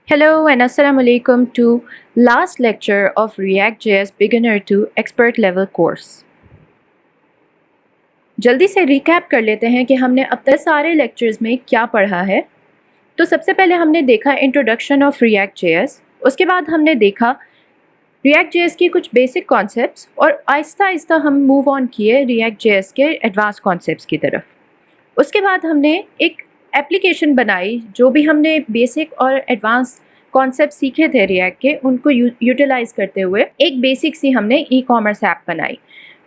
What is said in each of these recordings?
Hello and Assalamu alaikum to last lecture of React.js beginner to expert level course. جلدی سے recap کر لیتے ہیں کہ ہم نے اب تک سارے لیکچرز میں کیا پڑھا ہے. تو سب سے پہلے ہم نے دیکھا انٹروڈکشن آف React.js. اس کے بعد ہم نے دیکھا React.js کی کچھ بیسک کانسیپٹس اور آہستہ آہستہ ہم موو آن کیے React.js کے ایڈوانس کانسیپٹس کی طرف. اس کے بعد ہم نے ایک ایپلیکیشن بنائی. جو بھی ہم نے بیسک اور ایڈوانس کانسیپٹ سیکھے تھے ریئیکٹ کے ان کو یوٹیلائز کرتے ہوئے ایک بیسک سی ہم نے ای کامرس ایپ بنائی.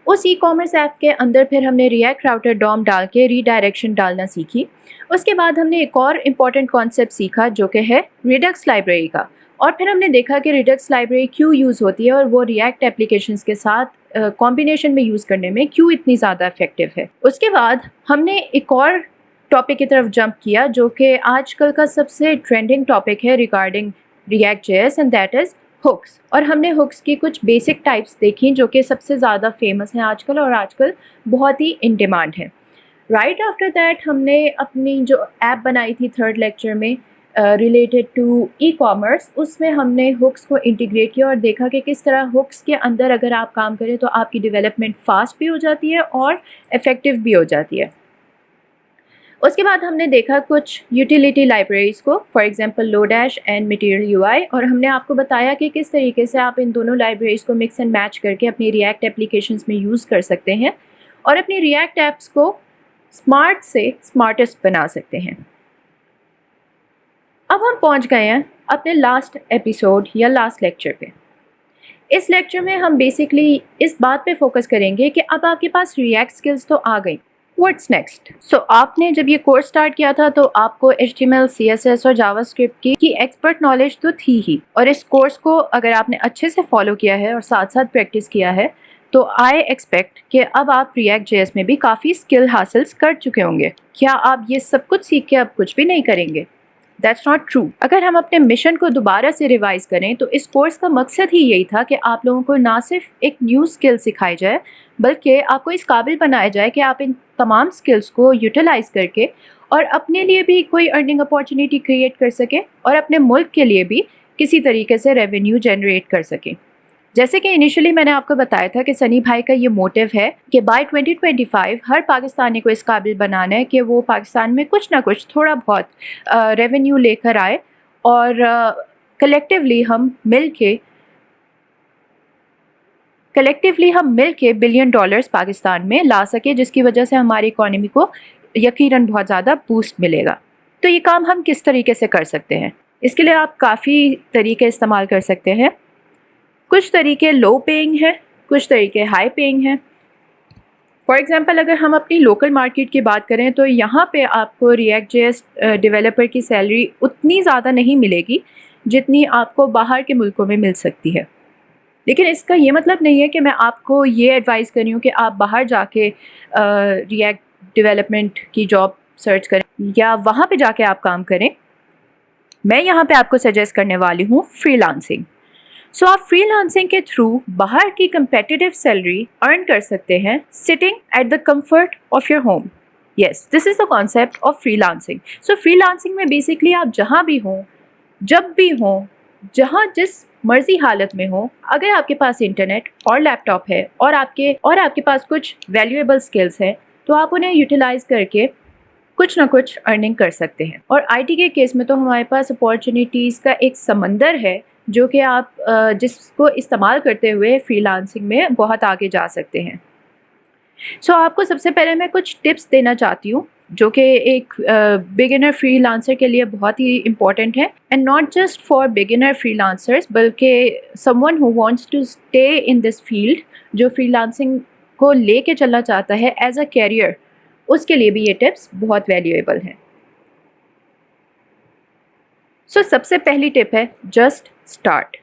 اس ای کامرس ایپ کے اندر پھر ہم نے ریئیکٹ راؤٹر ڈوم ڈال کے ری ڈائریکشن ڈالنا سیکھی. اس کے بعد ہم نے ایک اور امپورٹنٹ کانسیپٹ سیکھا جو کہ ہے ریڈکس لائبریری کا. اور پھر ہم نے دیکھا کہ ریڈکس لائبریری کیوں یوز ہوتی ہے اور وہ ریئیکٹ اپلیکیشنز کے ساتھ کمبینیشن میں یوز کرنے میں کیوں اتنی زیادہ افیکٹو ہے. اس کے بعد ہم نے ایک اور ٹاپک کی طرف جمپ کیا جو کہ آج کل کا سب سے ٹرینڈنگ ٹاپک ہے regarding React.js and that is hooks. اور ہم نے ہکس کی کچھ بیسک ٹائپس دیکھیں جو کہ سب سے زیادہ فیمس ہیں آج کل اور آج کل بہت ہی ان ڈیمانڈ ہیں. رائٹ آفٹر دیٹ ہم نے اپنی جو ایپ بنائی تھی تھرڈ لیکچر میں ریلیٹڈ ٹو ای کامرس, اس میں ہم نے ہکس کو انٹیگریٹ کیا اور دیکھا کہ کس طرح ہکس کے اندر اگر آپ کام کریں تو آپ کی ڈیولپمنٹ فاسٹ بھی ہو جاتی ہے اور افیکٹو بھی ہو جاتی ہے. اس کے بعد ہم نے دیکھا کچھ یوٹیلیٹی لائبریریز کو, for example lodash and material U I, اور ہم نے آپ کو بتایا کہ کس طریقے سے آپ ان دونوں لائبریریز کو مکس اینڈ میچ کر کے اپنی ریئیکٹ اپلیکیشنز میں یوز کر سکتے ہیں اور اپنی ریئیکٹ ایپس کو اسمارٹ سے اسمارٹسٹ بنا سکتے ہیں. اب ہم پہنچ گئے ہیں اپنے لاسٹ ایپیسوڈ یا لاسٹ لیکچر پہ. اس لیکچر میں ہم بیسکلی اس بات پہ فوکس کریں گے کہ اب آپ کے پاس ریئیکٹ اسکلز تو آ گئی, واٹس نیکسٹ. سو آپ نے جب یہ کورس اسٹارٹ کیا تھا تو آپ کو HTML, CSS اور جاوا اسکرپٹ کی ایکسپرٹ نالج تو تھی ہی, اور اس کورس کو اگر آپ نے اچھے سے فالو کیا ہے اور ساتھ ساتھ پریکٹس کیا ہے تو آئی ایکسپیکٹ کہ اب آپ React.js میں بھی کافی اسکل حاصل کر چکے ہوں گے. کیا آپ یہ سب کچھ سیکھ کے اب کچھ بھی نہیں کریں گے؟ That's not true. اگر ہم اپنے مشن کو دوبارہ سے ریوائز کریں تو اس کورس کا مقصد ہی یہی تھا کہ آپ لوگوں کو نہ صرف ایک نیو اسکل سکھائی جائے بلکہ آپ کو اس قابل بنایا جائے کہ آپ ان تمام اسکلس کو یوٹیلائز کر کے اور اپنے لیے بھی کوئی ارننگ اپارچونیٹی کریٹ کر سکے اور اپنے ملک کے لیے بھی کسی طریقے سے ریونیو جنریٹ کر سکے. جیسے کہ انیشلی میں نے آپ کو بتایا تھا کہ سنی بھائی کا یہ موٹیو ہے کہ بائی 2025 ہر پاکستانی کو اس قابل بنانا ہے کہ وہ پاکستان میں کچھ نہ کچھ تھوڑا بہت ریونیو لے کر آئے اور کلیکٹیولی ہم مل کے $1 بلین پاکستان میں لا سکے, جس کی وجہ سے ہماری اکانومی کو یقیناً بہت زیادہ بوسٹ ملے گا. تو یہ کام ہم کس طریقے سے کر سکتے ہیں؟ اس کے لیے آپ کافی طریقے استعمال کر سکتے ہیں. کچھ طریقے لو پیئنگ ہیں, کچھ طریقے ہائی پیئنگ ہیں. فار ایگزامپل اگر ہم اپنی لوکل مارکیٹ کی بات کریں تو یہاں پہ آپ کو React.js ڈیولپر کی سیلری اتنی زیادہ نہیں ملے گی جتنی آپ کو باہر کے ملکوں میں مل سکتی ہے. لیکن اس کا یہ مطلب نہیں ہے کہ میں آپ کو یہ ایڈوائز کر رہی ہوں کہ آپ باہر جا کے React ڈیولپمنٹ کی جاب سرچ کریں یا وہاں پہ جا کے آپ کام کریں. میں یہاں پہ آپ کو سجیسٹ کرنے والی ہوں فری لانسنگ. سو آپ فری لانسنگ کے تھرو باہر کی کمپیٹیٹیو سیلری ارن کر سکتے ہیں sitting at the comfort of your home. Yes, this is the concept of freelancing. So freelancing میں بیسکلی آپ جہاں بھی ہوں, جب بھی ہوں, جہاں جس مرضی حالت میں ہوں, اگر آپ کے پاس انٹرنیٹ اور لیپ ٹاپ ہے اور آپ کے پاس کچھ ویلیویبل اسکلس ہیں تو آپ انہیں یوٹیلائز کر کے کچھ نہ کچھ ارننگ کر سکتے ہیں. اور آئی ٹی کے کیس میں تو ہمارے پاس اپارچونیٹیز کا ایک سمندر ہے جو کہ آپ جس کو استعمال کرتے ہوئے فری لانسنگ میں بہت آگے جا سکتے ہیں. سو آپ کو سب سے پہلے میں کچھ ٹپس دینا چاہتی ہوں جو کہ ایک بگنر فری لانسر کے لیے بہت ہی امپورٹنٹ ہے, and not just for beginner freelancers بلکہ someone who wants to stay in this field, جو فری لانسنگ کو لے کے چلنا چاہتا ہے ایز اے کیریئر, اس کے لیے بھی یہ ٹپس بہت ویلیویبل ہیں. سو سب سے پہلی ٹپ ہے just start,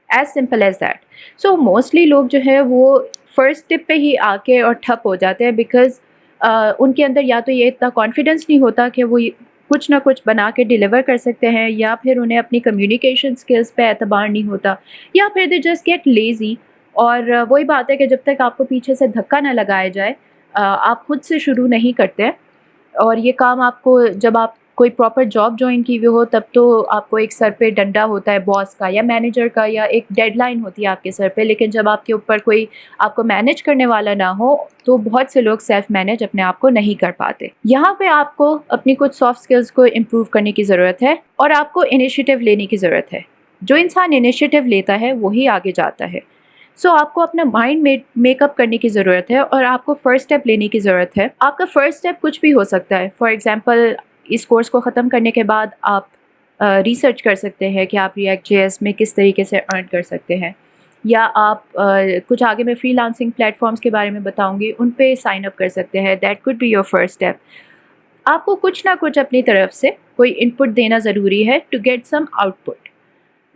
as simple as that. So mostly لوگ جو ہے وہ فرسٹ ٹپ پہ ہی آ کے اور ٹھپ ہو جاتے ہیں بیکاز ان کے اندر یا تو یہ اتنا کانفیڈنس نہیں ہوتا کہ وہ کچھ نہ کچھ بنا کے ڈیلیور کر سکتے ہیں, یا پھر انہیں اپنی کمیونیکیشن اسکلس پہ اعتبار نہیں ہوتا, یا پھر دے جسٹ گیٹ لیزی. اور وہی بات ہے کہ جب تک آپ کو پیچھے سے دھکا نہ لگایا جائے آپ خود سے شروع نہیں کرتے. اور یہ کام آپ کو جب آپ کوئی پراپر جاب جوائن کی ہوئی ہو تب تو آپ کو ایک سر پہ ڈنڈا ہوتا ہے باس کا یا مینیجر کا یا ایک ڈیڈ لائن ہوتی ہے آپ کے سر پہ، لیکن جب آپ کے اوپر کوئی آپ کو مینیج کرنے والا نہ ہو تو بہت سے لوگ سیلف مینیج اپنے آپ کو نہیں کر پاتے۔ یہاں پہ آپ کو اپنی کچھ سافٹ اسکلز کو امپروو کرنے کی ضرورت ہے اور آپ کو انیشیٹو لینے کی ضرورت ہے۔ جو انسان انیشیٹو لیتا ہے وہی آگے جاتا ہے۔ آپ کو اپنا مائنڈ میک اپ کرنے کی ضرورت ہے اور آپ کو فرسٹ اسٹیپ لینے کی ضرورت ہے۔ آپ کا فرسٹ اسٹیپ کچھ بھی ہو سکتا ہے۔ فار ایگزامپل اس کورس کو ختم کرنے کے بعد آپ ریسرچ کر سکتے ہیں کہ آپ ریئیکٹ جے ایس میں کس طریقے سے ارن کر سکتے ہیں، یا آپ کچھ آگے میں فری لانسنگ پلیٹ فارمس کے بارے میں بتاؤں گی، ان پہ سائن اپ کر سکتے ہیں۔ That could be your first step. آپ کو کچھ نہ کچھ اپنی طرف سے کوئی ان پٹ دینا ضروری ہے to get some output.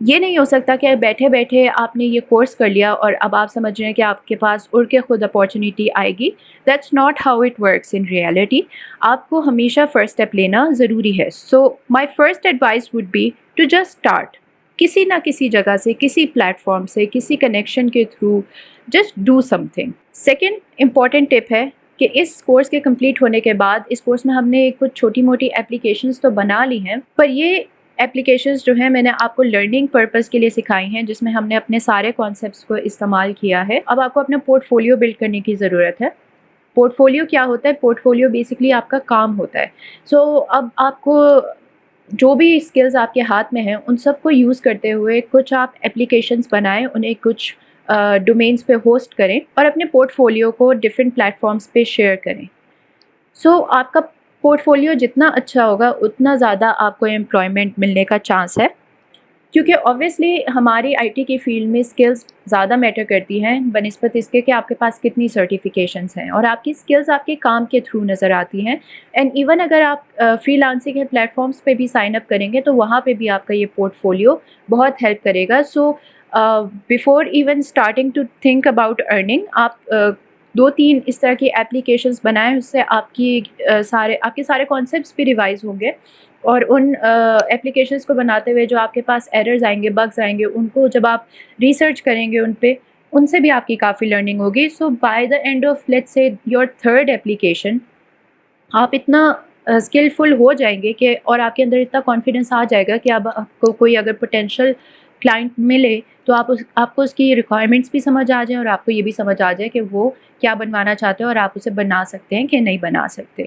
یہ نہیں ہو سکتا کہ بیٹھے بیٹھے آپ نے یہ کورس کر لیا اور اب آپ سمجھ رہے ہیں کہ آپ کے پاس اڑ کے خود اپارچونیٹی آئے گی۔ That's not how it works in reality. آپ کو ہمیشہ فرسٹ اسٹیپ لینا ضروری ہے۔ So my first advice would be to just start, کسی نہ کسی جگہ سے، کسی پلیٹ فارم سے، کسی کنیکشن کے through, just do something. Second important tip ہے کہ اس کورس کے کمپلیٹ ہونے کے بعد اس کورس میں ہم نے کچھ چھوٹی موٹی اپلیکیشنز تو بنا لی ہیں، پر یہ اپلیکیشنز جو ہیں میں نے آپ کو لرننگ پرپز کے لیے سکھائی ہیں، جس میں ہم نے اپنے سارے کانسیپٹس کو استعمال کیا ہے۔ اب آپ کو اپنا پورٹ فولیو بلڈ کرنے کی ضرورت ہے۔ پورٹ فولیو کیا ہوتا ہے؟ پورٹ فولیو بیسکلی آپ کا کام ہوتا ہے۔ اب آپ کو جو بھی اسکلز آپ کے ہاتھ میں ہیں ان سب کو یوز کرتے ہوئے کچھ آپ اپلیکیشنز بنائیں، انہیں کچھ ڈومینس پہ ہوسٹ کریں اور اپنے پورٹ فولیو کو ڈفرینٹ پلیٹ فارمس پہ شیئر کریں۔ آپ کا پورٹ فولیو جتنا اچھا ہوگا اتنا زیادہ آپ کو امپلائمنٹ ملنے کا چانس ہے، کیونکہ اوبویسلی ہماری آئی ٹی کی فیلڈ میں اسکلز زیادہ میٹر کرتی ہیں بنسبت اس کے کہ آپ کے پاس کتنی سرٹیفیکیشنز ہیں، اور آپ کی اسکلز آپ کے کام کے تھرو نظر آتی ہیں۔ اینڈ ایون اگر آپ فری لانسنگ کے پلیٹ فارمس پہ بھی سائن اپ کریں گے تو وہاں پہ بھی آپ کا یہ پورٹ فولیو بہت ہیلپ کرے گا۔ Before even starting to think about earning, آپ 2-3 اس طرح کی اپلیکیشنز بنائیں، اس سے آپ کے سارے کانسیپٹس بھی ریوائز ہوں گے، اور ان اپلیکیشنز کو بناتے ہوئے جو آپ کے پاس ایررز آئیں گے، بگز آئیں گے، ان کو جب آپ ریسرچ کریں گے ان سے بھی آپ کی کافی لرننگ ہوگی۔ By the and of let's say your third application, آپ اتنا اسکلفل ہو جائیں گے کہ اور آپ کے اندر اتنا کانفیڈنس آ جائے گا کہ اب آپ کو کوئی اگر پوٹینشیل کلائنٹ ملے تو آپ کو اس کی ریکوائرمنٹس بھی سمجھ آ جائیں اور آپ کو یہ بھی سمجھ آ جائے کہ وہ کیا بنوانا چاہتے ہیں اور آپ اسے بنا سکتے ہیں کہ نہیں بنا سکتے۔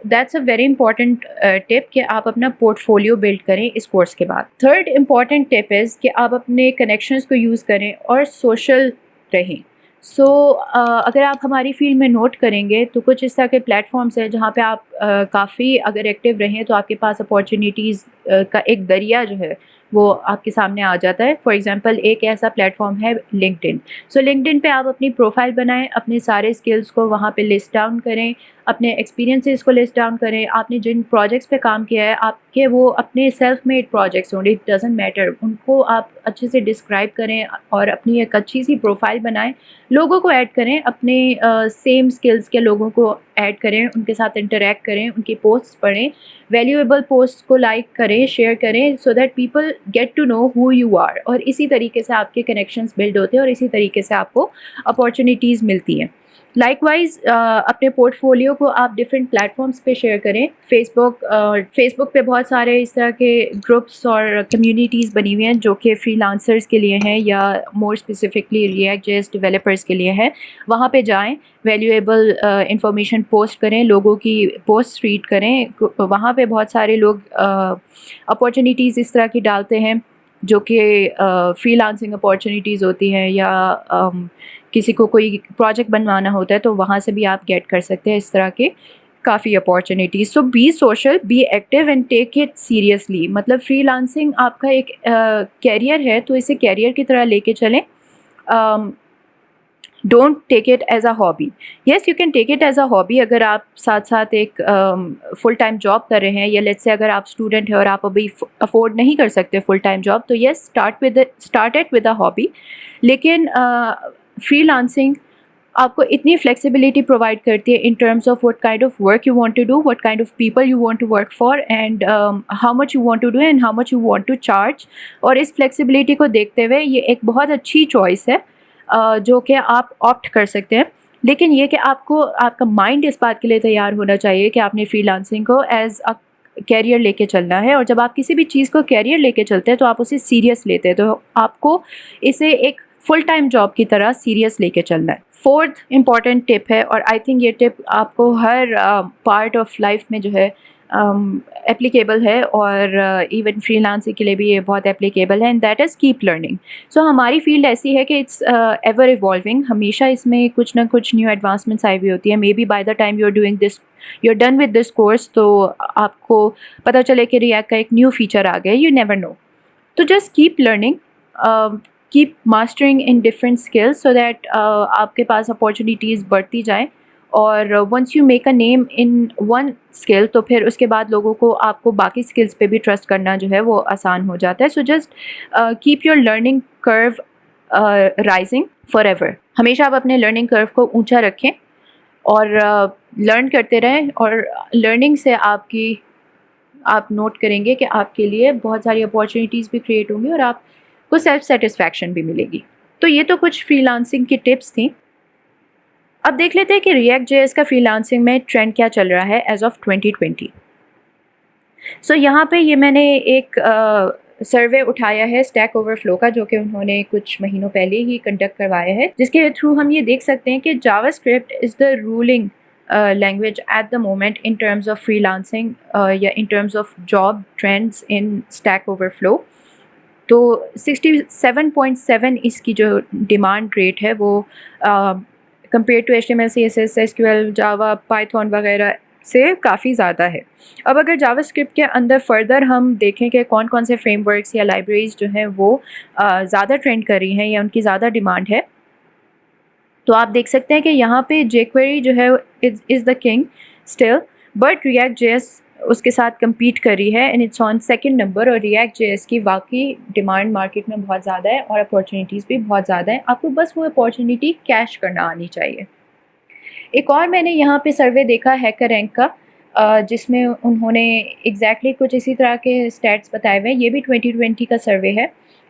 دیٹس اے ویری امپورٹنٹ ٹپ کہ آپ اپنا پورٹ فولیو بلڈ کریں اس کورس کے بعد۔ تھرڈ امپورٹنٹ ٹپ از کہ آپ اپنے کنیکشنز کو یوز کریں اور سوشل رہیں۔ اگر آپ ہماری فیلڈ میں نوٹ کریں گے تو کچھ اس طرح کے پلیٹ فارمس ہیں جہاں پہ آپ کافی اگر ایکٹیو رہیں تو آپ کے پاس اپارچونیٹیز کا ایک دریا جو ہے وہ آپ کے سامنے آ جاتا ہے۔ فار ایگزامپل ایک ایسا پلیٹ فارم ہے لنکڈ ان۔ لنکڈ ان پہ آپ اپنی پروفائل بنائیں، اپنے سارے اسکلس کو وہاں پہ لسٹ ڈاؤن کریں، اپنے ایکسپیرینسز کو لسٹ ڈاؤن کریں، آپ نے جن پروجیکٹس پہ کام کیا ہے آپ کے وہ اپنے سیلف میڈ پروجیکٹس ہوں، اٹ ڈزنٹ میٹر، ان کو آپ اچھے سے ڈسکرائب کریں اور اپنی ایک اچھی سی پروفائل بنائیں، لوگوں کو ایڈ کریں، اپنے سیم اسکلس کے لوگوں کو ایڈ کریں، ان کے ساتھ انٹریکٹ کریں، ان کی پوسٹ پڑھیں، ویلیویبل پوسٹ کو لائک کریں، شیئر کریں، so that people get to know who you are, اور اسی طریقے سے آپ کے کنیکشنز بلڈ ہوتے ہیں اور اسی طریقے سے آپ کو اپارچونیٹیز ملتی ہیں۔ لائک وائز اپنے پورٹ فولیو کو آپ ڈفرینٹ پلیٹ فارمس پہ شیئر کریں۔ فیس بک پہ بہت سارے اس طرح کے گروپس اور کمیونٹیز بنی ہوئی ہیں جو کہ فری لانسرز کے لیے ہیں یا more specifically react J S developers کے لیے ہیں۔ وہاں پہ جائیں، ویلیویبل انفارمیشن پوسٹ کریں، لوگوں کی پوسٹ ریڈ کریں۔ وہاں پہ بہت سارے لوگ اپارچونیٹیز اس طرح کی ڈالتے ہیں جو کہ فری لانسنگ اپارچونیٹیز ہوتی ہیں، یا کسی کو کوئی پروجیکٹ بنوانا ہوتا ہے تو وہاں سے بھی آپ گیٹ کر سکتے ہیں اس طرح کے کافی opportunities. Be social, be active and take it seriously. مطلب فری لانسنگ آپ کا ایک کیریئر ہے تو اسے کیریئر کی طرح لے کے چلیں، don't take it as a hobby. Yes you can take it as a hobby اگر آپ ساتھ ساتھ ایک فل ٹائم جاب کر رہے ہیں، یا لیٹس سے اگر آپ اسٹوڈنٹ ہیں اور آپ ابھی افورڈ نہیں کر سکتے فل ٹائم جاب، تو yes start it with a hobby. لیکن فری لانسنگ آپ کو اتنی فلیکسیبلٹی پرووائڈ کرتی ہے in terms of what kind of work you want to do, what kind of people you want to work for, and how much you want to do and how much you want to charge. اور اس flexibility کو دیکھتے ہوئے یہ ایک بہت اچھی choice ہے جو کہ آپ آپٹ کر سکتے ہیں۔ لیکن یہ کہ آپ کا مائنڈ اس بات کے لیے تیار ہونا چاہیے کہ آپ نے فری لانسنگ کو ایز کیریئر لے کے چلنا ہے، اور جب آپ کسی بھی چیز کو کیریئر لے کے چلتے ہیں تو آپ اسے سیریس لیتے ہیں، تو آپ کو اسے ایک فل ٹائم جاب کی طرح سیریس لے کے چلنا ہے۔ فورتھ امپورٹنٹ ٹپ ہے، اور آئی تھنک یہ ٹپ آپ کو ہر پارٹ آف لائف میں جو ہے اپلیکیبل ہے، اور ایون فری لانسنگ کے لیے بھی یہ بہت اپلیکیبل ہے، and that is keep learning. So ہماری فیلڈ ایسی ہے کہ اٹس ایور ایوالونگ، ہمیشہ اس میں کچھ نہ کچھ نیو ایڈوانسمنٹس آئی ہوئی ہوتی ہیں۔ Maybe by the time you are doing this, you are done with this course, تو آپ کو پتہ چلے کہ ریئیکٹ کا ایک نیو فیچر آ گیا، یو نیور نو۔ تو just keep learning, keep mastering in different skills so that آپ کے پاس اپارچونیٹیز بڑھتی جائیں، اور once you make a name in one skill تو پھر اس کے بعد لوگوں کو آپ کو باقی اسکلس پہ بھی ٹرسٹ کرنا جو ہے وہ آسان ہو جاتا ہے۔ So just keep your learning curve rising for ever, ہمیشہ آپ اپنے لرننگ کرو کو اونچا رکھیں اور لرن کرتے رہیں، اور لرننگ سے آپ نوٹ کریں گے کہ آپ کے لیے بہت ساری اپارچونیٹیز بھی کریٹ ہوں گی، اور آپ کو سیلف سیٹسفیکشن بھی ملے گی۔ تو یہ تو کچھ فری لانسنگ کی ٹپس تھیں۔ اب دیکھ لیتے ہیں کہ ریئیکٹ جے ایس کا فری لانسنگ میں ٹرینڈ کیا چل رہا ہے ایز آف 2020۔ سو یہاں پہ یہ میں نے ایک سروے اٹھایا ہے اسٹیک اوور فلو کا، جو کہ انہوں نے کچھ مہینوں پہلے ہی کنڈکٹ کروایا ہے، جس کے تھرو ہم یہ دیکھ سکتے ہیں کہ JavaScript is the rolling language at the moment in terms of freelancing یا in terms of job trends in Stack Overflow. تو 67.7 اس کی جو ڈیمانڈ ریٹ ہے وہ compare to HTML CSS SQL Java Python وغیرہ سے کافی زیادہ ہے۔ اب اگر جاوا اسکرپٹ کے اندر فردر ہم دیکھیں کہ کون کون سے فریم ورکس یا لائبریریز جو ہیں وہ زیادہ ٹرینڈ کر رہی ہیں یا ان کی زیادہ ڈیمانڈ ہے، تو آپ دیکھ سکتے ہیں کہ یہاں پہ jQuery جو ہے is the king still, but React J S اس کے ساتھ کمپیٹ کر رہی ہے، and it's on second number, اور ریئیکٹ جے ایس کی واقعی ڈیمانڈ مارکیٹ میں بہت زیادہ ہے اور اپارچونیٹیز بھی بہت زیادہ ہیں۔ آپ کو بس وہ اپارچونیٹی کیش کرنا آنی چاہیے۔ ایک اور میں نے یہاں پہ سروے دیکھا ہیکر رینک کا، جس میں انہوں نے ایگزیکٹلی کچھ اسی طرح کے اسٹیٹس بتائے ہوئے ہیں، یہ بھی 2020 کا سروے ہے،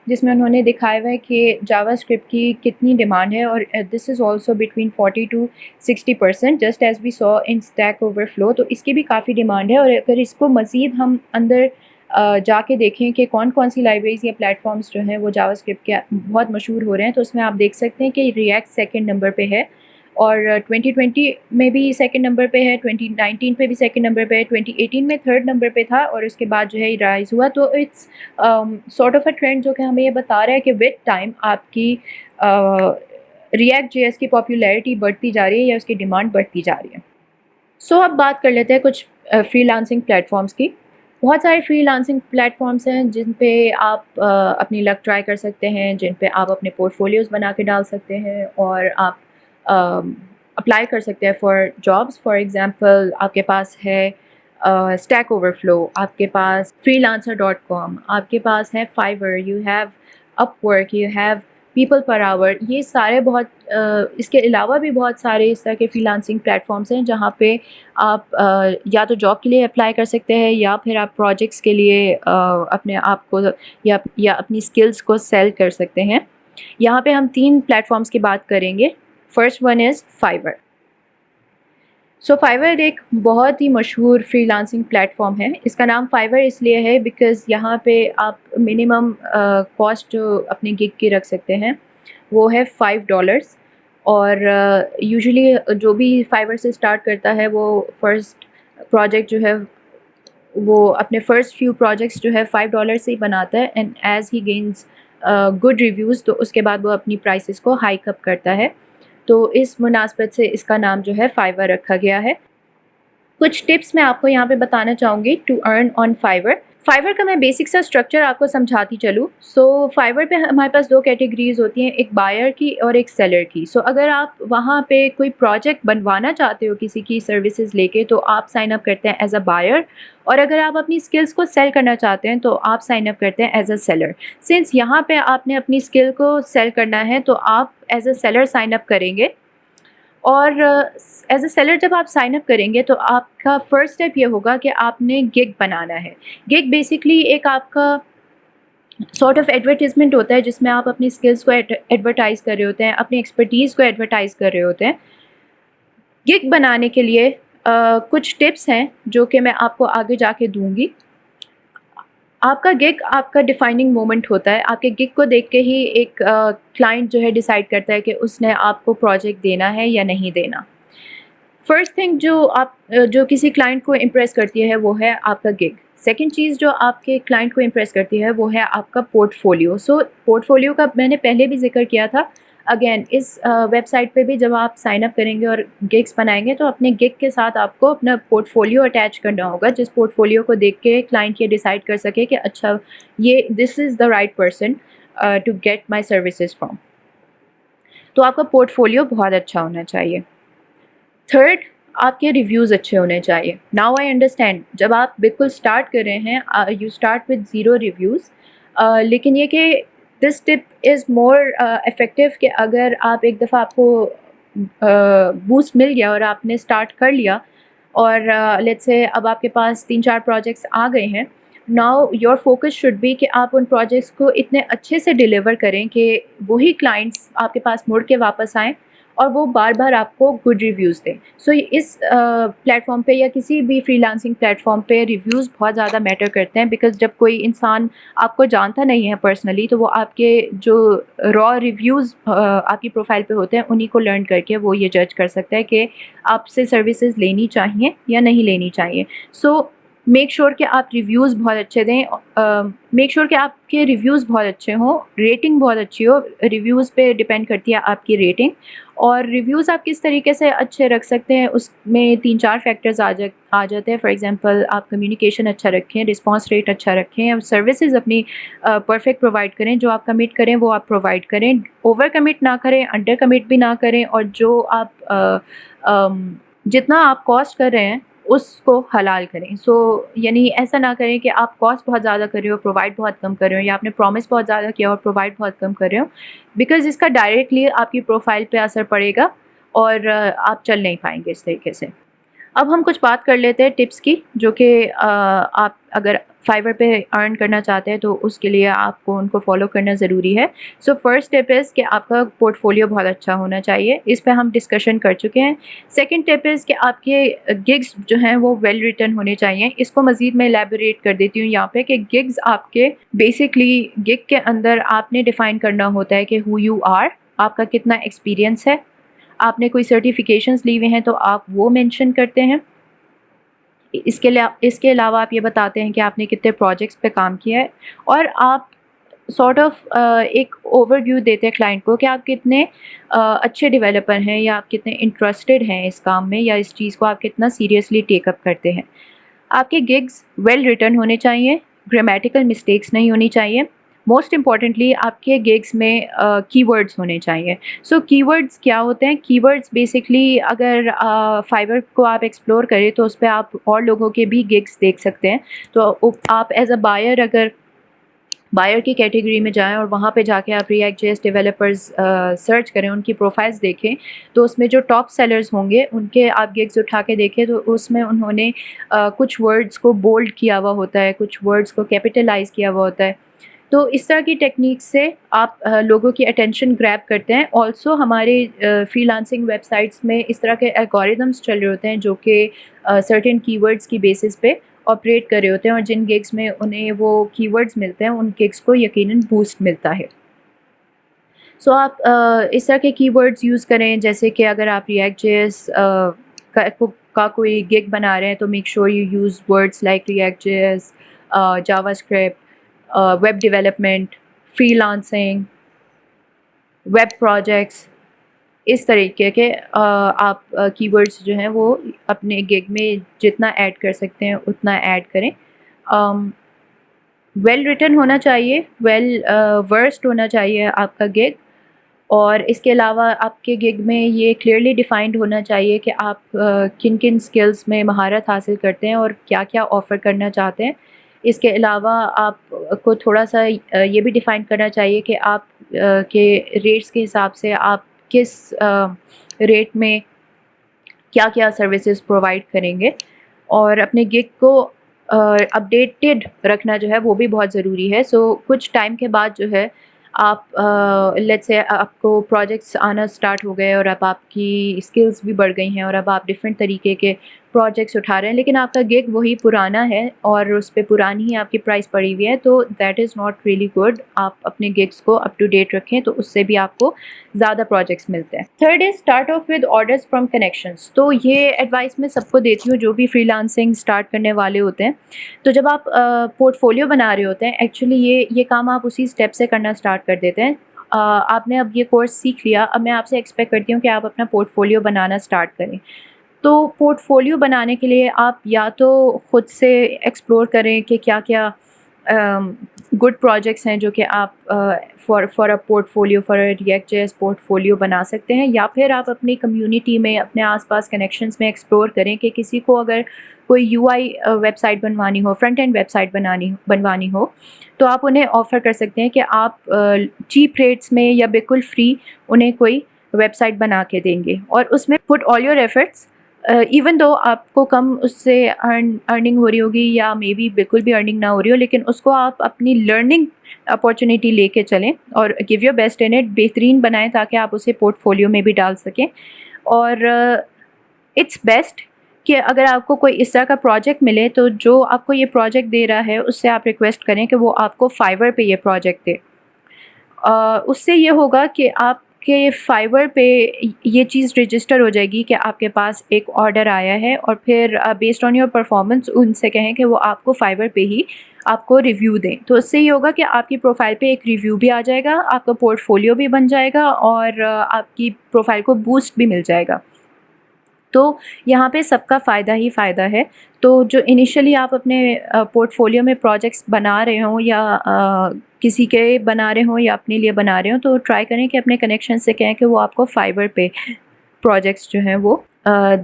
جس میں انہوں نے دکھایا ہوا ہے کہ جاوا اسکرپٹ کی کتنی ڈیمانڈ ہے، اور this is also between 40 to 60%، just as we saw in Stack Overflow. تو اس کی بھی کافی ڈیمانڈ ہے، اور اگر اس کو مزید ہم اندر جا کے دیکھیں کہ کون کون سی لائبریریز یا پلیٹ فارمس جو ہیں وہ جاوا اسکرپٹ کے بہت مشہور ہو رہے ہیں، تو اس میں آپ دیکھ سکتے ہیں کہ ریئیکٹ سیکنڈ نمبر پہ ہے، اور 2020 میں بھی سیکنڈ نمبر پہ ہے، 2019 پہ بھی سیکنڈ نمبر پہ ہے، 2018 میں تھرڈ نمبر پہ تھا، اور اس کے بعد جو ہے یہ رائز ہوا۔ تو it's sort of a trend جو کہ ہمیں یہ بتا رہا ہے کہ وتھ ٹائم آپ کی ریئیکٹ جے ایس کی پاپولیرٹی بڑھتی جا رہی ہے یا اس کی ڈیمانڈ بڑھتی جا رہی ہے۔ سو اب بات کر لیتے ہیں کچھ فری لانسنگ پلیٹ فارمس کی۔ بہت سارے فری لانسنگ پلیٹ فارمس ہیں جن پہ آپ اپنی لک ٹرائی کر سکتے ہیں، جن پہ آپ اپنے پورٹ فولیوز بنا کے ڈال سکتے ہیں، اور آپ اپلائی کر سکتے ہیں فار جابس۔ فار ایگزامپل آپ کے پاس ہے اسٹیک اوور فلو، آپ کے پاس freelancer.com، آپ کے پاس ہے Fiverr, you have Upwork, you have people per hour. یہ سارے بہت اس کے علاوہ بھی بہت سارے اس طرح کے فری لانسنگ پلیٹ فارمس ہیں جہاں پہ آپ یا تو جاب کے لیے اپلائی کر سکتے ہیں، یا پھر آپ پروجیکٹس کے لیے اپنے آپ کو یا اپنی اسکلس کو سیل کر سکتے ہیں۔ یہاں پہ ہم 3 پلیٹ فارمس کی بات کریں گے۔ First one is فائیور۔ سو فائیور ایک بہت ہی مشہور فری لانسنگ پلیٹ فارم ہے۔ اس کا نام فائیور اس لیے ہے بیکاز یہاں پہ آپ منیمم کاسٹ جو اپنے گگ کی رکھ سکتے ہیں وہ ہے $5، اور یوزلی جو بھی فائیور سے اسٹارٹ کرتا ہے وہ فرسٹ پروجیکٹ جو ہے وہ اپنے فرسٹ فیو پروجیکٹس جو ہے $5 سے ہی بناتا ہے، and as he gains good reviews تو اس کے بعد وہ اپنی پرائسز کو ہائیک اپ کرتا ہے۔ تو اس مناسبت سے اس کا نام جو ہے فائیور رکھا گیا ہے۔ کچھ ٹپس میں آپ کو یہاں پہ بتانا چاہوں گی ٹو ارن آن فائیور۔ فائیور کا میں بیسک سا اسٹرکچر آپ کو سمجھاتی چلوں۔ سو فائیور پہ ہمارے پاس 2 کیٹیگریز ہوتی ہیں، ایک بائر کی اور ایک سیلر کی۔ سو اگر آپ وہاں پہ کوئی پروجیکٹ بنوانا چاہتے ہو کسی کی سروسز لے کے تو آپ سائن اپ کرتے ہیں ایز اے بائر، اور اگر آپ اپنی اسکلس کو سیل کرنا چاہتے ہیں تو آپ سائن اپ کرتے ہیں ایز اے سیلر۔ سنس یہاں پہ آپ نے اپنی اسکل کو سیل کرنا ہے تو آپ as a seller sign up کریں گے، اور ایز اے سیلر جب آپ سائن اپ کریں گے تو آپ کا فرسٹ اسٹیپ یہ ہوگا کہ آپ نے گگ بنانا ہے۔ گگ بیسکلی ایک آپ کا سارٹ آف ایڈورٹیزمنٹ ہوتا ہے جس میں آپ اپنی اسکلس کو ایڈورٹائز کر رہے ہوتے ہیں، اپنی ایکسپرٹیز کو ایڈورٹائز کر رہے ہوتے ہیں۔ گگ بنانے کے لیے کچھ ٹپس ہیں جو کہ میں آپ کو آگے جا کے دوں گی. آپ کا گگ آپ کا ڈیفائننگ مومنٹ ہوتا ہے. آپ کے گگ کو دیکھ کے ہی ایک کلائنٹ جو ہے ڈیسائیڈ کرتا ہے کہ اس نے آپ کو پروجیکٹ دینا ہے یا نہیں دینا. فرسٹ تھنگ جو کسی کلائنٹ کو امپریس کرتی ہے وہ ہے آپ کا گگ. سیکنڈ چیز جو آپ کے کلائنٹ کو امپریس کرتی ہے وہ ہے آپ کا پورٹ فولیو. سو پورٹ فولیو کا میں نے پہلے بھی ذکر کیا تھا. اگین اس ویب سائٹ پہ بھی جب آپ سائن اپ کریں گے اور گگس بنائیں گے تو اپنے گگ کے ساتھ آپ کو اپنا پورٹ فولیو اٹیچ کرنا ہوگا, جس پورٹ فولیو کو دیکھ کے کلائنٹ یہ ڈیسائیڈ کر سکے کہ اچھا یہ this is the right person to get my services from. تو آپ کا پورٹ فولیو بہت اچھا ہونا چاہیے. تھرڈ, آپ کے ریویوز اچھے ہونے چاہیے. ناؤ آئی انڈرسٹینڈ, جب آپ بالکل اسٹارٹ کر رہے ہیں یو اسٹارٹ وتھ 0 ریویوز, لیکن یہ کہ دس ٹپ از مور افیکٹو کہ اگر آپ ایک دفعہ آپ کو بوسٹ مل گیا اور آپ نے اسٹارٹ کر لیا اور لیٹس سے اب آپ کے پاس 3-4 پروجیکٹس آ گئے ہیں. Now your focus should be کہ آپ ان پروجیکٹس کو اتنے اچھے سے ڈیلیور کریں کہ وہی کلائنٹس آپ کے پاس مڑ کے واپس آئیں اور وہ بار بار آپ کو گڈ ریویوز دیں. سو اس پلیٹ فارم پہ یا کسی بھی فری لانسنگ پلیٹ فارم پہ ریویوز بہت زیادہ میٹر کرتے ہیں, بیکاز جب کوئی انسان آپ کو جانتا نہیں ہے پرسنلی تو وہ آپ کے جو را ریویوز آپ کی پروفائل پہ ہوتے ہیں انہیں کو لرن کر کے وہ یہ جج کر سکتا ہے کہ آپ سے سروسز لینی چاہیے یا نہیں لینی چاہیے. سو میک شیور کہ آپ ریویوز بہت اچھے دیں, میک شیور کہ آپ کے ریویوز بہت اچھے ہوں, ریٹنگ بہت اچھی ہو. ریویوز پہ ڈپینڈ کرتی ہے آپ کی ریٹنگ, اور ریویوز آپ کس طریقے سے اچھے رکھ سکتے ہیں اس میں 3-4 فیکٹرز آ جاتے ہیں. فار ایگزامپل آپ کمیونیکیشن اچھا رکھیں, رسپانس ریٹ اچھا رکھیں, اور سروسز اپنی پرفیکٹ پرووائڈ کریں. جو آپ کمٹ کریں وہ آپ پرووائڈ کریں, اوور کمٹ نہ کریں, انڈر کمٹ بھی نہ کریں, اور جو آپ جتنا آپ کاسٹ کر رہے ہیں اس کو حلال کریں. سو یعنی ایسا نہ کریں کہ آپ کاسٹ بہت زیادہ کر رہے ہو, پرووائڈ بہت کم کر رہے ہو, یا آپ نے پرومس بہت زیادہ کیا اور پرووائڈ بہت کم کر رہے ہو, بیکاز اس کا ڈائریکٹلی آپ کی پروفائل پہ اثر پڑے گا اور آپ چل نہیں پائیں گے اس طریقے سے. اب ہم کچھ بات کر لیتے ہیں ٹپس کی, جو کہ آپ اگر فائور پہ ارن کرنا چاہتے ہیں تو اس کے لیے آپ کو ان کو فالو کرنا ضروری ہے. سو فرسٹ ٹپ از کہ آپ کا پورٹ فولیو بہت اچھا ہونا چاہیے, اس پہ ہم ڈسکشن کر چکے ہیں. سیکنڈ ٹپ از کہ آپ کے گگس جو ہیں وہ ویل ریٹن ہونے چاہیے. اس کو مزید میں الیبوریٹ کر دیتی ہوں یہاں پہ کہ گگس آپ کے بیسکلی گگ کے اندر آپ نے ڈیفائن کرنا ہوتا ہے کہ ہو یو آر, آپ کا کتنا ایکسپیرینس ہے, آپ نے کوئی سرٹیفکیشنز لی ہوئے ہیں تو آپ وہ مینشن کرتے ہیں. اس کے علاوہ آپ یہ بتاتے ہیں کہ آپ نے کتنے پروجیکٹس پہ کام کیا ہے, اور آپ سارٹ آف ایک اوور ویو دیتے ہیں کلائنٹ کو کہ آپ کتنے اچھے ڈیولپر ہیں, یا آپ کتنے انٹرسٹڈ ہیں اس کام میں, یا اس چیز کو آپ کتنا سیریسلی ٹیک اپ کرتے ہیں. آپ کے گگس ویل ریٹن ہونے چاہیے, گرامیٹیکل مسٹیکس نہیں ہونی چاہیے. موسٹ امپورٹنٹلی آپ کے گگس میں کی ورڈز ہونے چاہیے. سو کی ورڈز کیا ہوتے ہیں؟ کی ورڈز بیسکلی اگر فائور کو آپ ایکسپلور کریں تو اس پہ آپ اور لوگوں کے بھی گگس دیکھ سکتے ہیں. تو آپ ایز اے بائر اگر بائر کی کیٹیگری میں جائیں اور وہاں پہ جا کے آپ react J S developers search کریں, ان کی پروفائلز دیکھیں, تو اس میں جو ٹاپ سیلرز ہوں گے ان کے آپ گگس اٹھا کے دیکھیں تو اس میں انہوں نے کچھ ورڈز کو بولڈ کیا ہوا ہوتا ہے, کچھ ورڈز کو کیپیٹلائز کیا ہوا ہوتا ہے. تو اس طرح کی ٹیکنیک سے آپ لوگوں کی اٹینشن گریب کرتے ہیں. آلسو ہمارے فری لانسنگ ویب سائٹس میں اس طرح کے الگوریدمس چل رہے ہوتے ہیں جو کہ سرٹن کی ورڈز کی بیسس پہ آپریٹ کر رہے ہوتے ہیں, اور جن گگس میں انہیں وہ کی ورڈز ملتے ہیں ان گگس کو یقیناً بوسٹ ملتا ہے. سو آپ اس طرح کے کی ورڈز یوز کریں, جیسے کہ اگر آپ ریئیکٹ جے ایس کا کوئی گگ بنا رہے ہیں تو make sure you use words like React J S, JavaScript, web development, freelancing, web projects. اس طریقے کے آپ کی ورڈز جو ہیں وہ اپنے گگ میں جتنا ایڈ کر سکتے ہیں اتنا ایڈ کریں. ویل ریٹن ہونا چاہیے, ویل ورسڈ ہونا چاہیے آپ کا گگ, اور اس کے علاوہ آپ کے گگ میں یہ کلیئرلی ڈیفائنڈ ہونا چاہیے کہ آپ کن کن سکلز میں مہارت حاصل کرتے ہیں اور کیا کیا آفر کرنا چاہتے ہیں. اس کے علاوہ آپ کو تھوڑا سا یہ بھی ڈیفائن کرنا چاہیے کہ آپ کے ریٹس کے حساب سے آپ کس ریٹ میں کیا کیا سروسز پرووائڈ کریں گے, اور اپنے گگ کو اپڈیٹڈ رکھنا جو ہے وہ بھی بہت ضروری ہے. سو کچھ ٹائم کے بعد جو ہے آپ لیٹس سے آپ کو پروجیکٹس آنا اسٹارٹ ہو گئے اور اب آپ کی اسکلز بھی بڑھ گئی ہیں اور اب آپ ڈفرینٹ طریقے کے پروجیکٹس اٹھا رہے ہیں لیکن آپ کا گگ وہی پرانا ہے اور اس پہ پرانی ہی آپ کی پرائس پڑی ہوئی ہے تو that is not really good. آپ اپنے گگس کو اپ ٹو ڈیٹ رکھیں تو اس سے بھی آپ کو زیادہ پروجیکٹس ملتے ہیں. Third is start of with orders from connections. تو یہ ایڈوائس میں سب کو دیتی ہوں جو بھی فری لانسنگ اسٹارٹ کرنے والے ہوتے ہیں. تو جب آپ پورٹ فولیو بنا رہے ہوتے ہیں ایکچولی یہ کام آپ اسی اسٹیپ سے کرنا اسٹارٹ کر دیتے ہیں. آپ نے اب یہ کورس سیکھ لیا, اب میں آپ سے ایکسپیکٹ کرتی ہوں کہ آپ اپنا پورٹ فولیو بنانا اسٹارٹ کریں. تو پورٹ فولیو بنانے کے لیے آپ یا تو خود سے ایکسپلور کریں کہ کیا کیا گڈ پروجیکٹس ہیں جو کہ آپ for a port folio for a react جیس پورٹ فولیو بنا سکتے ہیں, یا پھر آپ اپنی کمیونٹی میں اپنے آس پاس کنیکشنز میں ایکسپلور کریں کہ کسی کو اگر کوئی یو آئی ویب سائٹ بنوانی ہو, فرنٹ اینڈ ویب سائٹ بنوانی ہو تو آپ انہیں آفر کر سکتے ہیں کہ آپ چیپ ریٹس میں یا بالکل فری انہیں کوئی ویب سائٹ بنا کے دیں گے, اور اس میں put all your efforts even though آپ کو کم اس سے ارننگ ہو رہی ہوگی یا مے بی بالکل بھی ارننگ نہ ہو رہی ہو, لیکن اس کو آپ اپنی لرننگ اپارچونیٹی لے کے چلیں اور give your best in it, بہترین بنائیں تاکہ آپ اسے پورٹ فولیو میں بھی ڈال سکیں. اور اٹس بیسٹ کہ اگر آپ کو کوئی اس طرح کا پروجیکٹ ملے تو جو آپ کو یہ پروجیکٹ دے رہا ہے اس سے آپ ریکویسٹ کریں کہ وہ آپ کو فائیور پہ یہ پروجیکٹ دے. اس سے یہ ہوگا کہ آپ کے فائیور پہ یہ چیز رجسٹر ہو جائے گی کہ آپ کے پاس ایک آرڈر آیا ہے, اور پھر بیسڈ آن یور پرفارمنس ان سے کہیں کہ وہ آپ کو فائیور پہ ہی آپ کو ریویو دیں. تو اس سے یہ ہوگا کہ آپ کی پروفائل پہ ایک ریویو بھی آ جائے گا, آپ کا پورٹ فولیو بھی بن جائے گا, اور آپ کی پروفائل کو بوسٹ بھی مل جائے گا. تو یہاں پہ سب کا فائدہ ہی فائدہ ہے. تو جو انیشلی آپ اپنے پورٹ فولیو میں پروجیکٹس بنا رہے ہوں یا کسی کے بنا رہے ہوں یا اپنے لیے بنا رہے ہوں تو ٹرائی کریں کہ اپنے کنیکشن سے کہیں کہ وہ آپ کو فائیور پہ پروجیکٹس جو ہیں وہ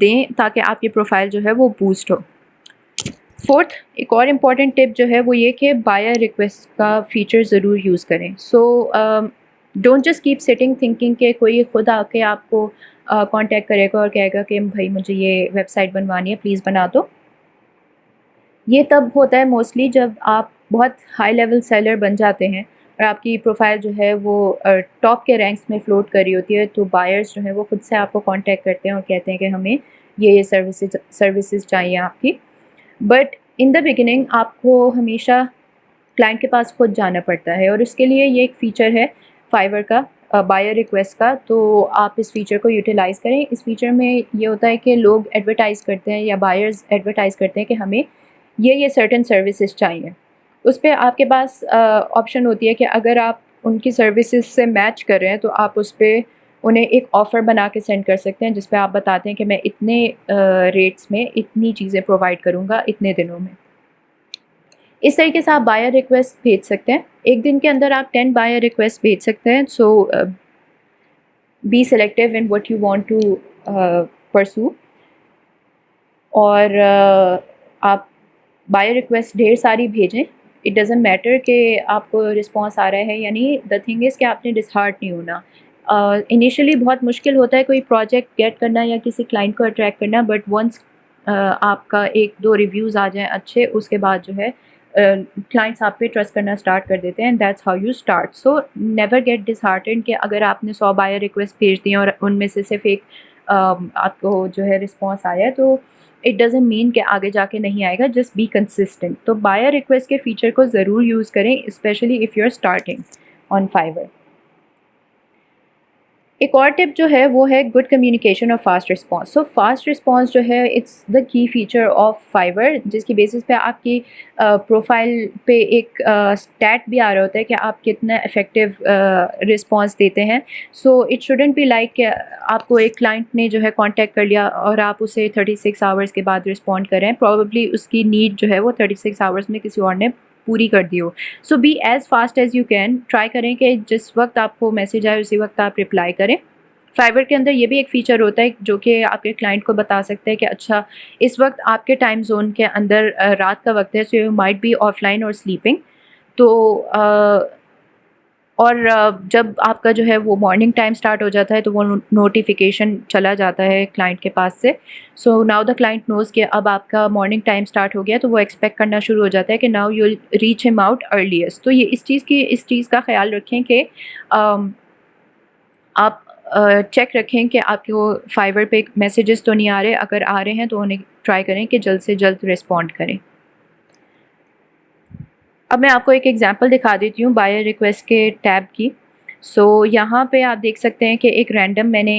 دیں تاکہ آپ کی پروفائل جو ہے وہ بوسٹ ہو. فورتھ, ایک اور امپورٹنٹ ٹپ جو ہے وہ یہ کہ بائر ریکویسٹ کا فیچر ضرور یوز کریں. So don't just keep sitting thinking کہ کوئی خود آ کے آپ کو کانٹیکٹ کرے گا اور کہے گا کہ بھائی مجھے یہ ویب سائٹ بنوانی ہے پلیز بنا دو. یہ تب ہوتا ہے موسٹلی جب آپ بہت ہائی لیول سیلر بن جاتے ہیں اور آپ کی پروفائل جو ہے وہ ٹاپ کے رینکس میں فلوٹ کر رہی ہوتی ہے, تو بائرس جو ہیں وہ خود سے آپ کو کانٹیکٹ کرتے ہیں اور کہتے ہیں کہ ہمیں یہ سروسز چاہیے آپ کی. بٹ ان دا بگننگ آپ کو ہمیشہ کلائنٹ کے پاس خود جانا پڑتا ہے, اور اس کے لیے یہ ایک فیچر ہے فائیور کا, بائر ریکویسٹ کا. تو آپ اس فیچر کو یوٹیلائز کریں. اس فیچر میں یہ ہوتا ہے کہ لوگ ایڈورٹائز کرتے ہیں یا بائرز ایڈورٹائز کرتے ہیں کہ ہمیں یہ سرٹن سروسز چاہیے. اس پہ آپ کے پاس آپشن ہوتی ہے کہ اگر آپ ان کی سروسز سے میچ کر رہے ہیں تو آپ اس پہ انہیں ایک آفر بنا کے سینڈ کر سکتے ہیں جس پہ آپ بتاتے ہیں کہ میں اتنے ریٹس میں اتنی چیزیں پرووائڈ کروں گا اتنے دنوں میں. اس طریقے سے آپ بائر ریکویسٹ بھیج سکتے ہیں. ایک دن کے اندر آپ 10 بائر ریکویسٹ بھیج سکتے ہیں. So be selective in what you want to pursue. اور آپ بائر ریکویسٹ ڈھیر ساری بھیجیں. اٹ ڈزنٹ میٹر کہ آپ کو رسپانس آ رہا ہے یا نہیں. دا تھنگ از کہ آپ نے ڈسہارٹ نہیں ہونا. انیشلی بہت مشکل ہوتا ہے کوئی پروجیکٹ گیٹ کرنا یا کسی کلائنٹ کو اٹریکٹ کرنا, بٹ ونس آپ کا 1-2 ریویوز آ جائیں اچھے, اس کے بعد جو ہے کلائنٹس آپ پہ ٹرسٹ کرنا اسٹارٹ کر دیتے ہیں. That's how you start. So never get disheartened کہ اگر آپ نے 100 بائر ریکویسٹ بھیج دی اور ان میں سے صرف ایک آپ کو جو ہے رسپانس آیا ہے تو اٹ ڈزنٹ مین کہ آگے جا کے نہیں آئے گا. Just be consistent. تو بائر ریکویسٹ کے فیچر کو ضرور یوز کریں, especially if you are starting on Fiverr. ایک اور ٹپ جو ہے وہ ہے گڈ کمیونیکیشن اور fast response. So fast response جو ہے اٹس دا کی فیچر آف فائیور, جس کی بیسس پہ آپ کی پروفائل پہ ایک اسٹیٹ بھی آ رہا ہوتا ہے کہ آپ کتنا افیکٹو رسپانس دیتے ہیں. So it shouldn't be like کہ آپ کو ایک کلائنٹ نے جو ہے کانٹیکٹ کر لیا اور آپ اسے 36 آورس کے بعد رسپونڈ کریں. پروبیبلی اس کی نیڈ جو ہے وہ 36 آورس میں کسی اور نے پوری کر دی ہو. So be as fast as you can. Try کریں کہ جس وقت آپ کو میسیج آئے اسی وقت آپ رپلائی کریں. فائیور کے اندر یہ بھی ایک فیچر ہوتا ہے جو کہ آپ کے کلائنٹ کو بتا سکتے ہیں کہ اچھا اس وقت آپ کے ٹائم زون کے اندر رات کا وقت ہے, so you might be offline اور سلیپنگ. تو اور جب آپ کا جو ہے وہ مارننگ ٹائم اسٹارٹ ہو جاتا ہے تو وہ نوٹیفیکیشن چلا جاتا ہے کلائنٹ کے پاس سے. سو ناؤ دا کلائنٹ نوز کہ اب آپ کا مارننگ ٹائم اسٹارٹ ہو گیا, تو وہ ایکسپیکٹ کرنا شروع ہو جاتا ہے کہ ناؤ یو ول ریچ ہم آؤٹ ارلیسٹ. تو یہ اس چیز کا خیال رکھیں کہ آپ چیک رکھیں کہ آپ کو فائور پہ میسیجز تو نہیں آ رہے، اگر آ رہے ہیں تو انہیں ٹرائی کریں کہ جلد سے جلد رسپونڈ کریں۔ اب میں آپ کو ایک ایگزامپل دکھا دیتی ہوں بائر ریکویسٹ کے ٹیب کی۔ یہاں پہ آپ دیکھ سکتے ہیں کہ ایک رینڈم میں نے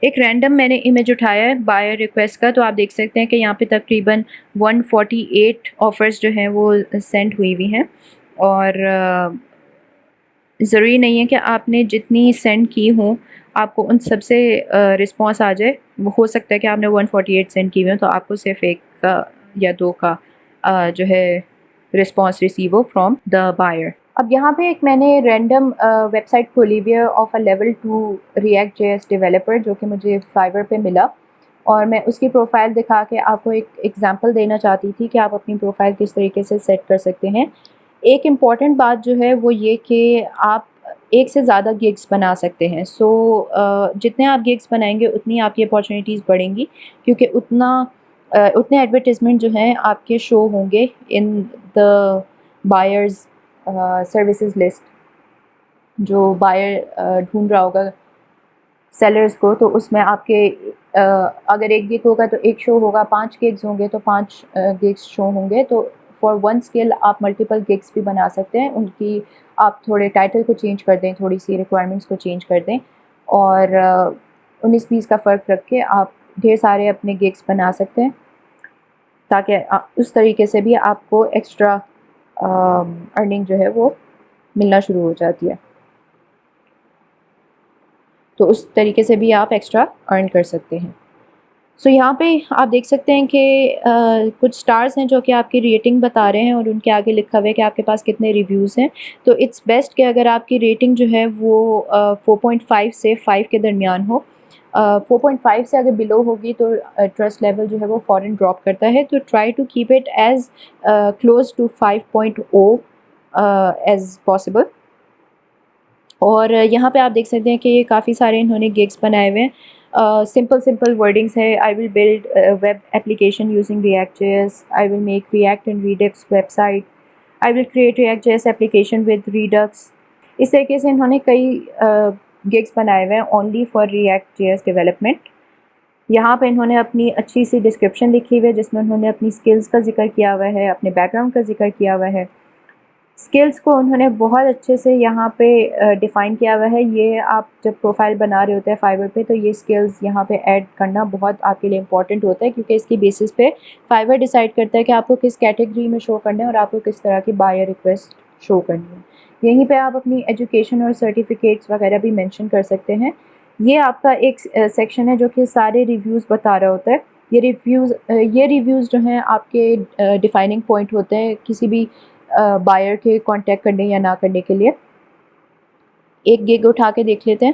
ایک رینڈم میں نے امیج اٹھایا ہے بائر ریکویسٹ کا، تو آپ دیکھ سکتے ہیں کہ یہاں پہ تقریباً 148 آفرز جو ہیں وہ سینڈ ہوئی ہوئی ہیں، اور ضروری نہیں ہے کہ آپ نے جتنی سینڈ کی ہوں آپ کو ان سب سے رسپانس آ جائے۔ وہ ہو سکتا ہے کہ آپ نے 148 سینڈ کی ہوئی ہوں تو آپ کو صرف ایک کا یا دو کا جو ہے response receive who from the buyer. اب یہاں پہ ایک میں نے رینڈم ویب سائٹ کھولی ہوئی ہے of a level 2 react J S developer, جو کہ مجھے فائور پہ ملا، اور میں اس کی پروفائل دکھا کے آپ کو ایک ایگزامپل دینا چاہتی تھی کہ آپ اپنی پروفائل کس طریقے سے سیٹ کر سکتے ہیں۔ ایک امپورٹنٹ بات جو ہے وہ یہ کہ آپ ایک سے زیادہ گگس بنا سکتے ہیں۔ جتنے آپ گگس بنائیں گے اتنی آپ کی اپارچونیٹیز بڑھیں گی، کیونکہ اتنے ایڈورٹیزمنٹ جو ہیں آپ کے شو ہوں گے ان دا بائرز سروسز لسٹ۔ جو بائر ڈھونڈ رہا ہوگا سیلرز کو، تو اس میں آپ کے اگر ایک گگ ہوگا تو ایک شو ہوگا، 5 گگس ہوں گے تو 5 گگس شو ہوں گے۔ تو فار ون اسکل آپ ملٹیپل گگس بھی بنا سکتے ہیں۔ ان کی آپ تھوڑے ٹائٹل کو چینج کر دیں، تھوڑی سی ریکوائرمنٹس کو چینج کر دیں، اور 19-20 کا فرق رکھ کے آپ ڈھیر سارے اپنے گگس بنا سکتے ہیں، تاکہ اس طریقے سے بھی آپ کو ایکسٹرا ارننگ جو ہے وہ ملنا شروع ہو جاتی ہے۔ تو اس طریقے سے بھی آپ ایکسٹرا ارن کر سکتے ہیں۔ یہاں پہ آپ دیکھ سکتے ہیں کہ کچھ سٹارز ہیں جو کہ آپ کی ریٹنگ بتا رہے ہیں، اور ان کے آگے لکھا ہوا ہے کہ آپ کے پاس کتنے ریویوز ہیں۔ تو اٹس بیسٹ کہ اگر آپ کی ریٹنگ جو ہے وہ 4.5 سے 5 کے درمیان ہو۔ 4.5 سے اگر بلو ہوگی تو ٹرسٹ لیول جو ہے وہ فوراً ڈراپ کرتا ہے۔ تو try to keep it as close to 5.0 as possible. اور یہاں پہ آپ دیکھ سکتے ہیں کہ یہ کافی سارے انہوں نے گگس بنائے ہوئے ہیں۔ سمپل ورڈنگس ہے: I will build web application using React J S, I will make React and Redux website, I will create React J S application with Redux. اس طریقے سے انہوں نے کئی گگس بنائے ہوئے ہیں only for React J S development. یہاں پہ انہوں نے اپنی اچھی سی ڈسکرپشن لکھی ہوئی ہے جس میں انہوں نے اپنی اسکلز کا ذکر کیا ہوا ہے، اپنے بیک گراؤنڈ کا ذکر کیا ہوا ہے۔ اسکلز کو انہوں نے بہت اچھے سے یہاں پہ ڈیفائن کیا ہوا ہے۔ یہ آپ جب پروفائل بنا رہے ہوتے ہیں فائور پہ، تو یہ اسکلز یہاں پہ ایڈ کرنا بہت آپ کے لیے امپورٹنٹ ہوتا ہے، کیونکہ اس کی بیسس پہ فائور ڈیسائیڈ کرتا ہے کہ آپ کو کس کیٹیگری میں شو کرنا ہے اور آپ کو کس طرح کی بائر ریکویسٹ شو کرنی ہے۔ یہیں پہ آپ اپنی ایجوکیشن اور سرٹیفکیٹس وغیرہ بھی مینشن کر سکتے ہیں۔ یہ آپ کا ایک سیکشن ہے جو کہ سارے ریویوز بتا رہا ہوتا ہے۔ یہ ریویوز جو ہیں آپ کے ڈیفائننگ پوائنٹ ہوتے ہیں کسی بھی بائر کے کانٹیکٹ کرنے یا نہ کرنے کے لیے۔ ایک گگ اٹھا کے دیکھ لیتے ہیں۔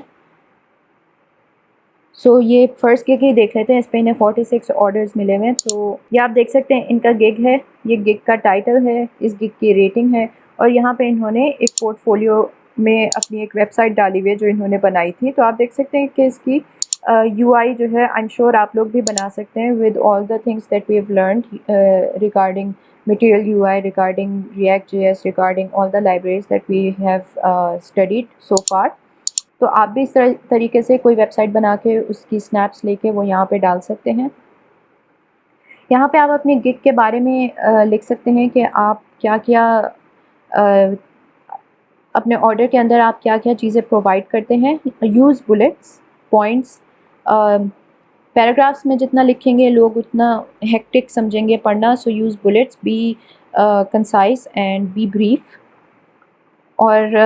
یہ فرسٹ گگ ہی دیکھ لیتے ہیں، اس پہ انہیں 46 آرڈرز ملے ہوئے ہیں۔ تو یہ آپ دیکھ سکتے ہیں ان کا گگ ہے، یہ گگ کا ٹائٹل ہے، اس گگ کی ریٹنگ ہے، اور یہاں پہ انہوں نے ایک پورٹ فولیو میں اپنی ایک ویب سائٹ ڈالی ہوئی ہے جو انہوں نے بنائی تھی۔ تو آپ دیکھ سکتے ہیں کہ اس کی یو آئی جو ہے I'm sure آپ لوگ بھی بنا سکتے ہیں with all the things that we have learned regarding Material UI, regarding React.js, regarding all the libraries that we have studied so far۔ تو آپ بھی اس طریقے سے کوئی ویب سائٹ بنا کے اس کی سنیپس لے کے وہ یہاں پہ ڈال سکتے ہیں۔ یہاں پہ آپ اپنے گگ کے بارے میں لکھ سکتے ہیں کہ آپ کیا کیا اپنے آرڈر کے اندر آپ کیا کیا چیزیں پرووائڈ کرتے ہیں۔ یوز بلٹس، پوائنٹس، پیراگرافس میں جتنا لکھیں گے لوگ اتنا ہیکٹک سمجھیں گے پڑھنا، so use bullets, be concise and be brief. اور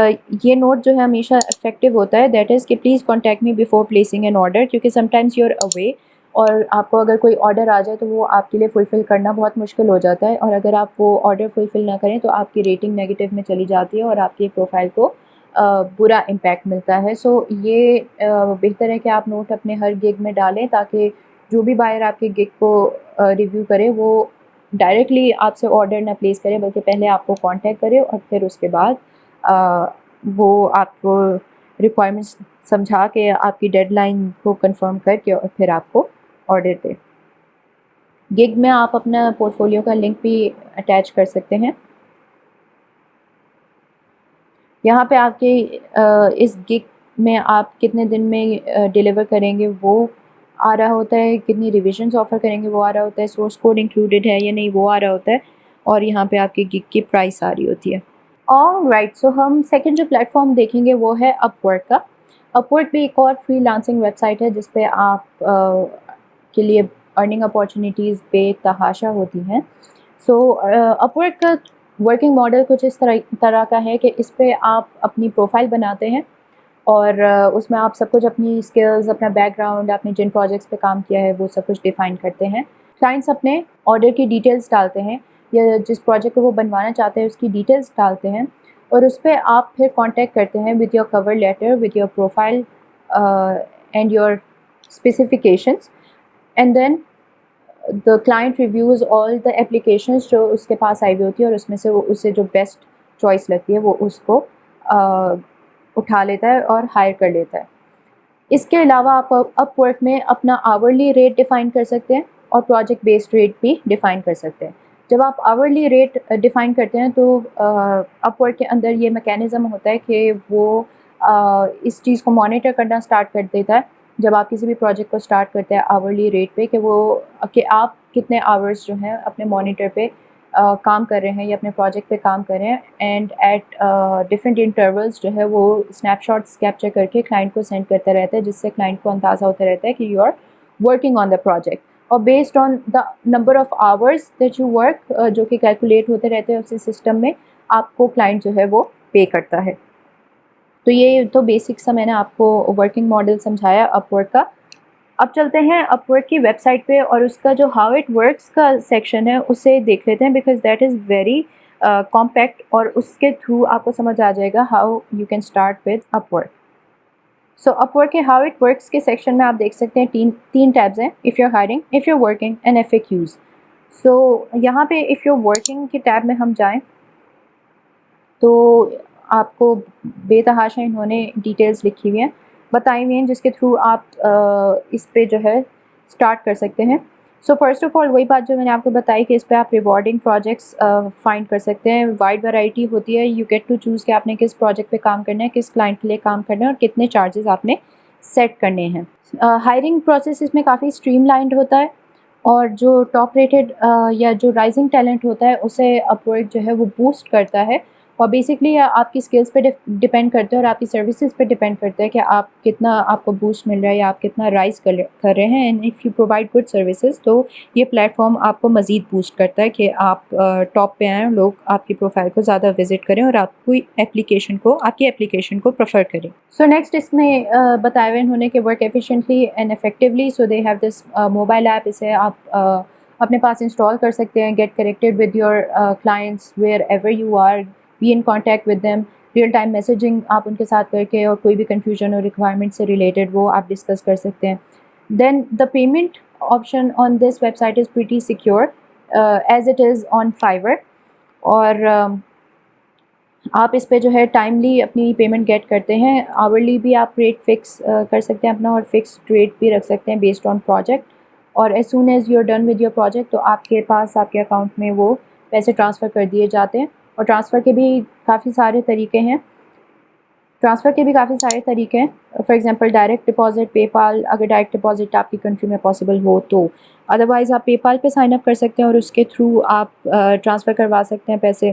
یہ نوٹ جو ہے ہمیشہ افیکٹو ہوتا ہے، دیٹ از کہ please contact me before placing an order, کیونکہ sometimes you are away اور آپ کو اگر کوئی آرڈر آ جائے تو وہ آپ کے لیے فلفل کرنا بہت مشکل ہو جاتا ہے، اور اگر آپ وہ آرڈر فلفل نہ کریں تو آپ کی ریٹنگ نیگیٹو میں چلی جاتی ہے اور آپ کی پروفائل کو برا امپیکٹ ملتا ہے۔ یہ بہتر ہے کہ آپ نوٹ اپنے ہر گگ میں ڈالیں، تاکہ جو بھی بائر آپ کے گگ کو ریویو کرے وہ ڈائریکٹلی آپ سے آرڈر نہ پلیس کرے، بلکہ پہلے آپ کو کانٹیکٹ کرے اور پھر اس کے بعد وہ آپ کو ریکوائرمنٹس سمجھا کے آپ کی ڈیڈ لائن کو کنفرم کر کے اور پھر آپ کو آرڈر دے۔ گگ میں آپ اپنا پورٹ فولیو کا لنک بھی اٹیچ کر سکتے ہیں۔ یہاں پہ آپ کے اس گگ میں آپ کتنے دن میں ڈیلیور کریں گے وہ آ رہا ہوتا ہے، کتنی ریویژنس آفر کریں گے وہ آ رہا ہوتا ہے، سورس کوڈ انکلوڈیڈ ہے یا نہیں وہ آ رہا ہوتا ہے، اور یہاں پہ آپ کی گگ کی پرائس آ رہی ہوتی ہے. رائٹ، سو ہم سیکنڈ جو پلیٹ فارم دیکھیں گے وہ ہے اپ ورک کا. اپ ورک بھی ایک اور فری لانسنگ ویب سائٹ ہے جس پہ آپ کے لیے ارننگ اپارچونیٹیز بے تحاشا ہوتی ہیں. سو اپ ورک کا ورکنگ ماڈل کچھ اس طرح کا ہے کہ اس پہ آپ اپنی پروفائل بناتے ہیں اور اس میں آپ سب کچھ اپنی اسکلز، اپنا بیک گراؤنڈ، آپ نے جن پروجیکٹس پہ کام کیا ہے وہ سب کچھ ڈیفائن کرتے ہیں. کلائنٹس اپنے آرڈر کی ڈیٹیلز ڈالتے ہیں یا جس پروجیکٹ کو وہ بنوانا چاہتے ہیں اس کی ڈیٹیلز ڈالتے ہیں، اور اس پہ آپ پھر کانٹیکٹ کرتے ہیں with your cover letter, with your profile and your specifications, and then the client reviews all the applications جو اس کے پاس آئی ہوئی ہوتی ہے، اور اس میں سے وہ اسے جو بیسٹ چوائس لگتی ہے وہ اس کو اٹھا لیتا ہے اور ہائر کر لیتا ہے. اس کے علاوہ آپ اپ ورک میں اپنا آورلی ریٹ ڈیفائن کر سکتے ہیں اور پروجیکٹ بیسڈ ریٹ بھی ڈیفائن کر سکتے ہیں. جب آپ آورلی ریٹ ڈیفائن کرتے ہیں تو اپ ورک کے اندر یہ میکینزم ہوتا ہے کہ وہ اس چیز کو مانیٹر کرنا اسٹارٹ کر دیتا ہے جب آپ کسی بھی پروجیکٹ کو اسٹارٹ کرتے ہیں آورلی ریٹ پہ، کہ آپ کتنے آورس جو ہیں اپنے مانیٹر پہ کام کر رہے ہیں یا اپنے پروجیکٹ پہ کام کر رہے ہیں، اینڈ ایٹ ڈفرینٹ انٹرولس جو ہے وہ اسنیپ شاٹس کیپچر کر کے کلائنٹ کو سینڈ کرتا رہتا ہے، جس سے کلائنٹ کو اندازہ ہوتا رہتا ہے کہ you are working on the project. اور based on the number of hours that you work جو کہ کیلکولیٹ ہوتے رہتے ہیں اسی سسٹم میں، آپ کو کلائنٹ جو ہے وہ پے کرتا ہے. تو یہ تو بیسک سا میں نے آپ کو ورکنگ ماڈل سمجھایا اپ ورک کا. اب چلتے ہیں اپ ورک کی ویب سائٹ پہ اور اس کا جو ہاؤ اٹ ورکس کا سیکشن ہے اسے دیکھ لیتے ہیں، because that is very compact, اور اس کے تھرو آپ کو سمجھ آ جائے گا how you can start with Upwork. So Upwork کے ہاؤ اٹ ورکس کے سیکشن میں آپ دیکھ سکتے ہیں تین ٹیبز ہیں: if you are hiring, if you are working, and F A Qs. So یہاں پہ اف یو آر ورکنگ کے ٹیب میں ہم جائیں تو آپ کو بے تحاشا انہوں نے ڈیٹیلز لکھی ہوئی ہیں، بتائی ہوئی ہیں، جس کے تھرو آپ اس پہ جو ہے اسٹارٹ کر سکتے ہیں. سو فرسٹ آف آل وہی بات جو میں نے آپ کو بتائی کہ اس پہ آپ ریوارڈنگ پروجیکٹس فائنڈ کر سکتے ہیں. وائڈ ورائٹی ہوتی ہے، یو گیٹ ٹو چوز کہ آپ نے کس پروجیکٹ پہ کام کرنا ہے، کس کلائنٹ کے لیے کام کرنا ہے، اور کتنے چارجز آپ نے سیٹ کرنے ہیں. ہائرنگ پروسیس اس میں کافی اسٹریم لائنڈ ہوتا ہے، اور جو ٹاپ ریٹڈ یا جو رائزنگ ٹیلنٹ ہوتا ہے اسے اپ ورک جو ہے وہ بوسٹ کرتا ہے، اور بیسکلی آپ کی اسکلس پہ ڈپینڈ کرتے ہیں اور آپ کی سروسز پہ ڈپینڈ کرتے ہیں کہ آپ کتنا آپ کو بوسٹ مل رہا ہے یا آپ کتنا رائز کر رہے ہیں. And if you provide good services تو یہ پلیٹ فارم آپ کو مزید بوسٹ کرتا ہے کہ آپ ٹاپ پہ آئیں، لوگ آپ کی پروفائل کو زیادہ وزٹ کریں اور آپ کی اپلیکیشن کو پریفر کریں. سو نیکسٹ اس میں بتایا ہوئے انہوں نے کہ work efficiently and effectively. So they have this mobile app, اسے آپ اپنے پاس انسٹال کر سکتے ہیں. Get connected with your clients wherever you are, be in contact with them. Real time messaging آپ ان کے ساتھ کر کے، اور کوئی بھی کنفیوژن اور ریکوائرمنٹ سے ریلیٹڈ وہ آپ ڈسکس کر سکتے ہیں. Then the payment option on this website is pretty secure as it is on Fiverr, اور آپ اس پہ جو ہے ٹائملی اپنی پیمنٹ گیٹ کرتے ہیں. آورلی بھی آپ ریٹ فکس کر سکتے ہیں اپنا، اور فکسڈ ریٹ بھی رکھ سکتے ہیں بیسڈ آن پروجیکٹ. اور as soon as you are done with your project تو آپ کے پاس آپ کے اکاؤنٹ میں وہ پیسے ٹرانسفر کر دیے جاتے ہیں. اور ٹرانسفر کے بھی کافی سارے طریقے ہیں. فار ایگزامپل ڈائریکٹ ڈپازٹ، پے پال، اگر ڈائریکٹ ڈپازٹ آپ کی کنٹری میں پاسبل ہو تو. ادروائز آپ پے پال پہ سائن اپ کر سکتے ہیں اور اس کے تھرو آپ ٹرانسفر کروا سکتے ہیں پیسے.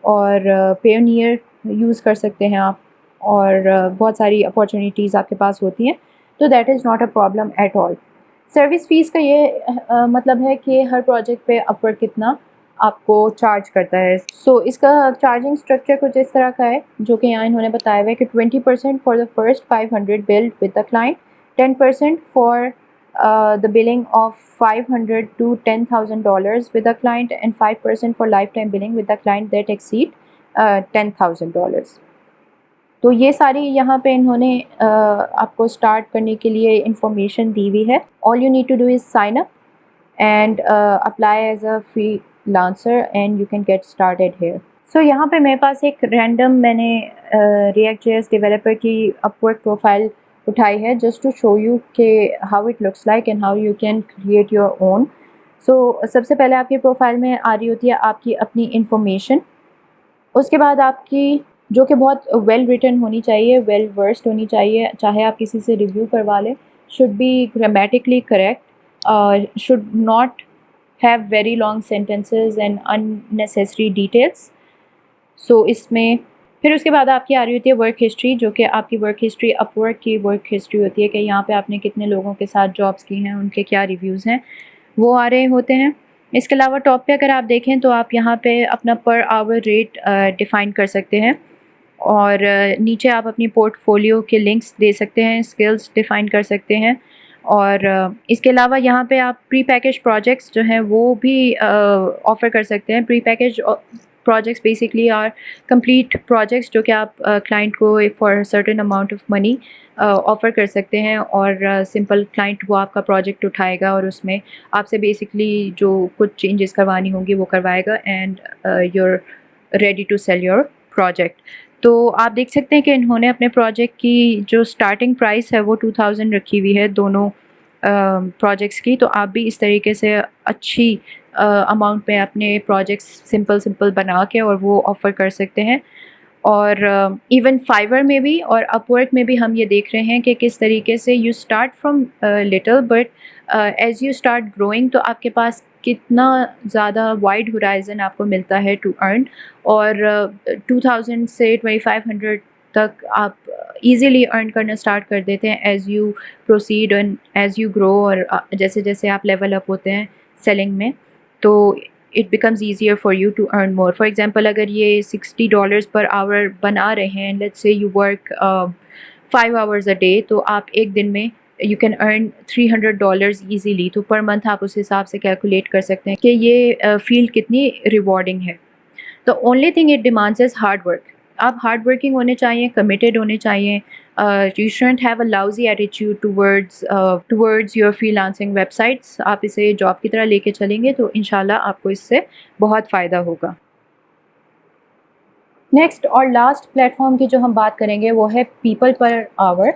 اور پیونیئر یوز کر سکتے ہیں آپ، اور بہت ساری اپارچونیٹیز آپ کے پاس ہوتی ہیں. تو that is not a problem at all. Service fee کا یہ مطلب ہے کہ ہر پروجیکٹ پہ اپ ورک کتنا آپ کو چارج کرتا ہے. سو اس کا چارجنگ اسٹرکچر کچھ اس طرح کا ہے جو کہ یہاں انہوں نے بتایا ہوا ہے کہ 20% for the first 500 billed with the client, 10% for the billing of $500 to $10,000 with the client, and 5% for lifetime billing with the client that exceed $10,000. تو یہ ساری یہاں پہ انہوں نے آپ کو اسٹارٹ کرنے کے لیے انفارمیشن دی ہوئی ہے. All you need to do is sign up and apply as a freelancer and you can get started here. So یہاں پہ میرے پاس ایک رینڈم میں نے ریئیکٹ جے ایس ڈیولپر کی اپ ورک پروفائل اٹھائی ہے جسٹ ٹو شو یو کہ how it looks like and how you can create your own. So سب سے پہلے آپ کی پروفائل میں آ رہی ہوتی ہے آپ کی اپنی انفارمیشن، اس کے بعد آپ کی جو کہ بہت ویل ریٹن ہونی چاہیے, ویل ورسڈ ہونی چاہیے, چاہے آپ کسی سے ریویو کروا لیں. Should be grammatically correct, should not have very long sentences and unnecessary details. So اس میں پھر اس کے بعد آپ کی آ رہی ہوتی ہے ورک ہسٹری, جو کہ آپ کی ورک ہسٹری اپ ورک کی ورک ہسٹری ہوتی ہے کہ یہاں پہ آپ نے کتنے لوگوں کے ساتھ جابس کی ہیں, ان کے کیا ریویوز ہیں, وہ آ رہے ہوتے ہیں. اس کے علاوہ ٹاپ پہ اگر آپ دیکھیں تو آپ یہاں پہ اپنا پر آور ریٹ ڈیفائن کر سکتے ہیں, اور نیچے آپ اپنی پورٹ فولیو کے لنکس دے سکتے ہیں, اسکلز ڈیفائن کر سکتے ہیں. اور اس کے علاوہ یہاں پہ آپ پری پیکج پروجیکٹس جو ہیں وہ بھی آفر کر سکتے ہیں. Pre package projects basically are complete projects جو کہ آپ کلائنٹ کو for certain amount of money offer کر سکتے ہیں, اور سمپل کلائنٹ وہ آپ کا پروجیکٹ اٹھائے گا اور اس میں آپ سے بیسکلی جو کچھ چینجز کروانی ہوں گی وہ کروائے گا, and you're ready to sell your project. تو آپ دیکھ سکتے ہیں کہ انہوں نے اپنے پروجیکٹ کی جو اسٹارٹنگ پرائس ہے وہ 2000 رکھی ہوئی ہے دونوں پروجیکٹس کی. تو آپ بھی اس طریقے سے اچھی اماؤنٹ پہ اپنے پروجیکٹس سمپل بنا کے اور وہ آفر کر سکتے ہیں. اور ایون فائور میں بھی اور اپ ورک میں بھی ہم یہ دیکھ رہے ہیں کہ کس طریقے سے you start from little, but as you start growing تو آپ کے پاس کتنا زیادہ وائڈ ہورائزن آپ کو ملتا ہے ٹو ارن. اور 2000 سے 2500 تک آپ ایزیلی ارن کرنا اسٹارٹ کر دیتے ہیں as you proceed and as you grow, اور جیسے جیسے آپ لیول اپ ہوتے ہیں سیلنگ میں تو it becomes easier for you to earn more. For example اگر یہ $60 پر آور بنا رہے ہیں, let's say you work 5 hours a day, تو آپ ایک دن میں یو کین ارن $300 ایزیلی. تو پر منتھ آپ اس حساب سے کیلکولیٹ کر سکتے ہیں کہ یہ فیلڈ کتنی ریوارڈنگ ہے. The only thing it demands is hard work. آپ ہارڈ ورکنگ ہونے چاہیے, کمیٹیڈ ہونے چاہیے. You shouldn't have a lousy attitude towards your freelancing websites. آپ اسے جاب کی طرح لے کے چلیں گے تو انشاءاللہ آپ کو اس سے بہت فائدہ ہوگا. نیکسٹ اور لاسٹ پلیٹ فارم کی جو ہم بات کریں گے وہ ہے پیپل پر آور.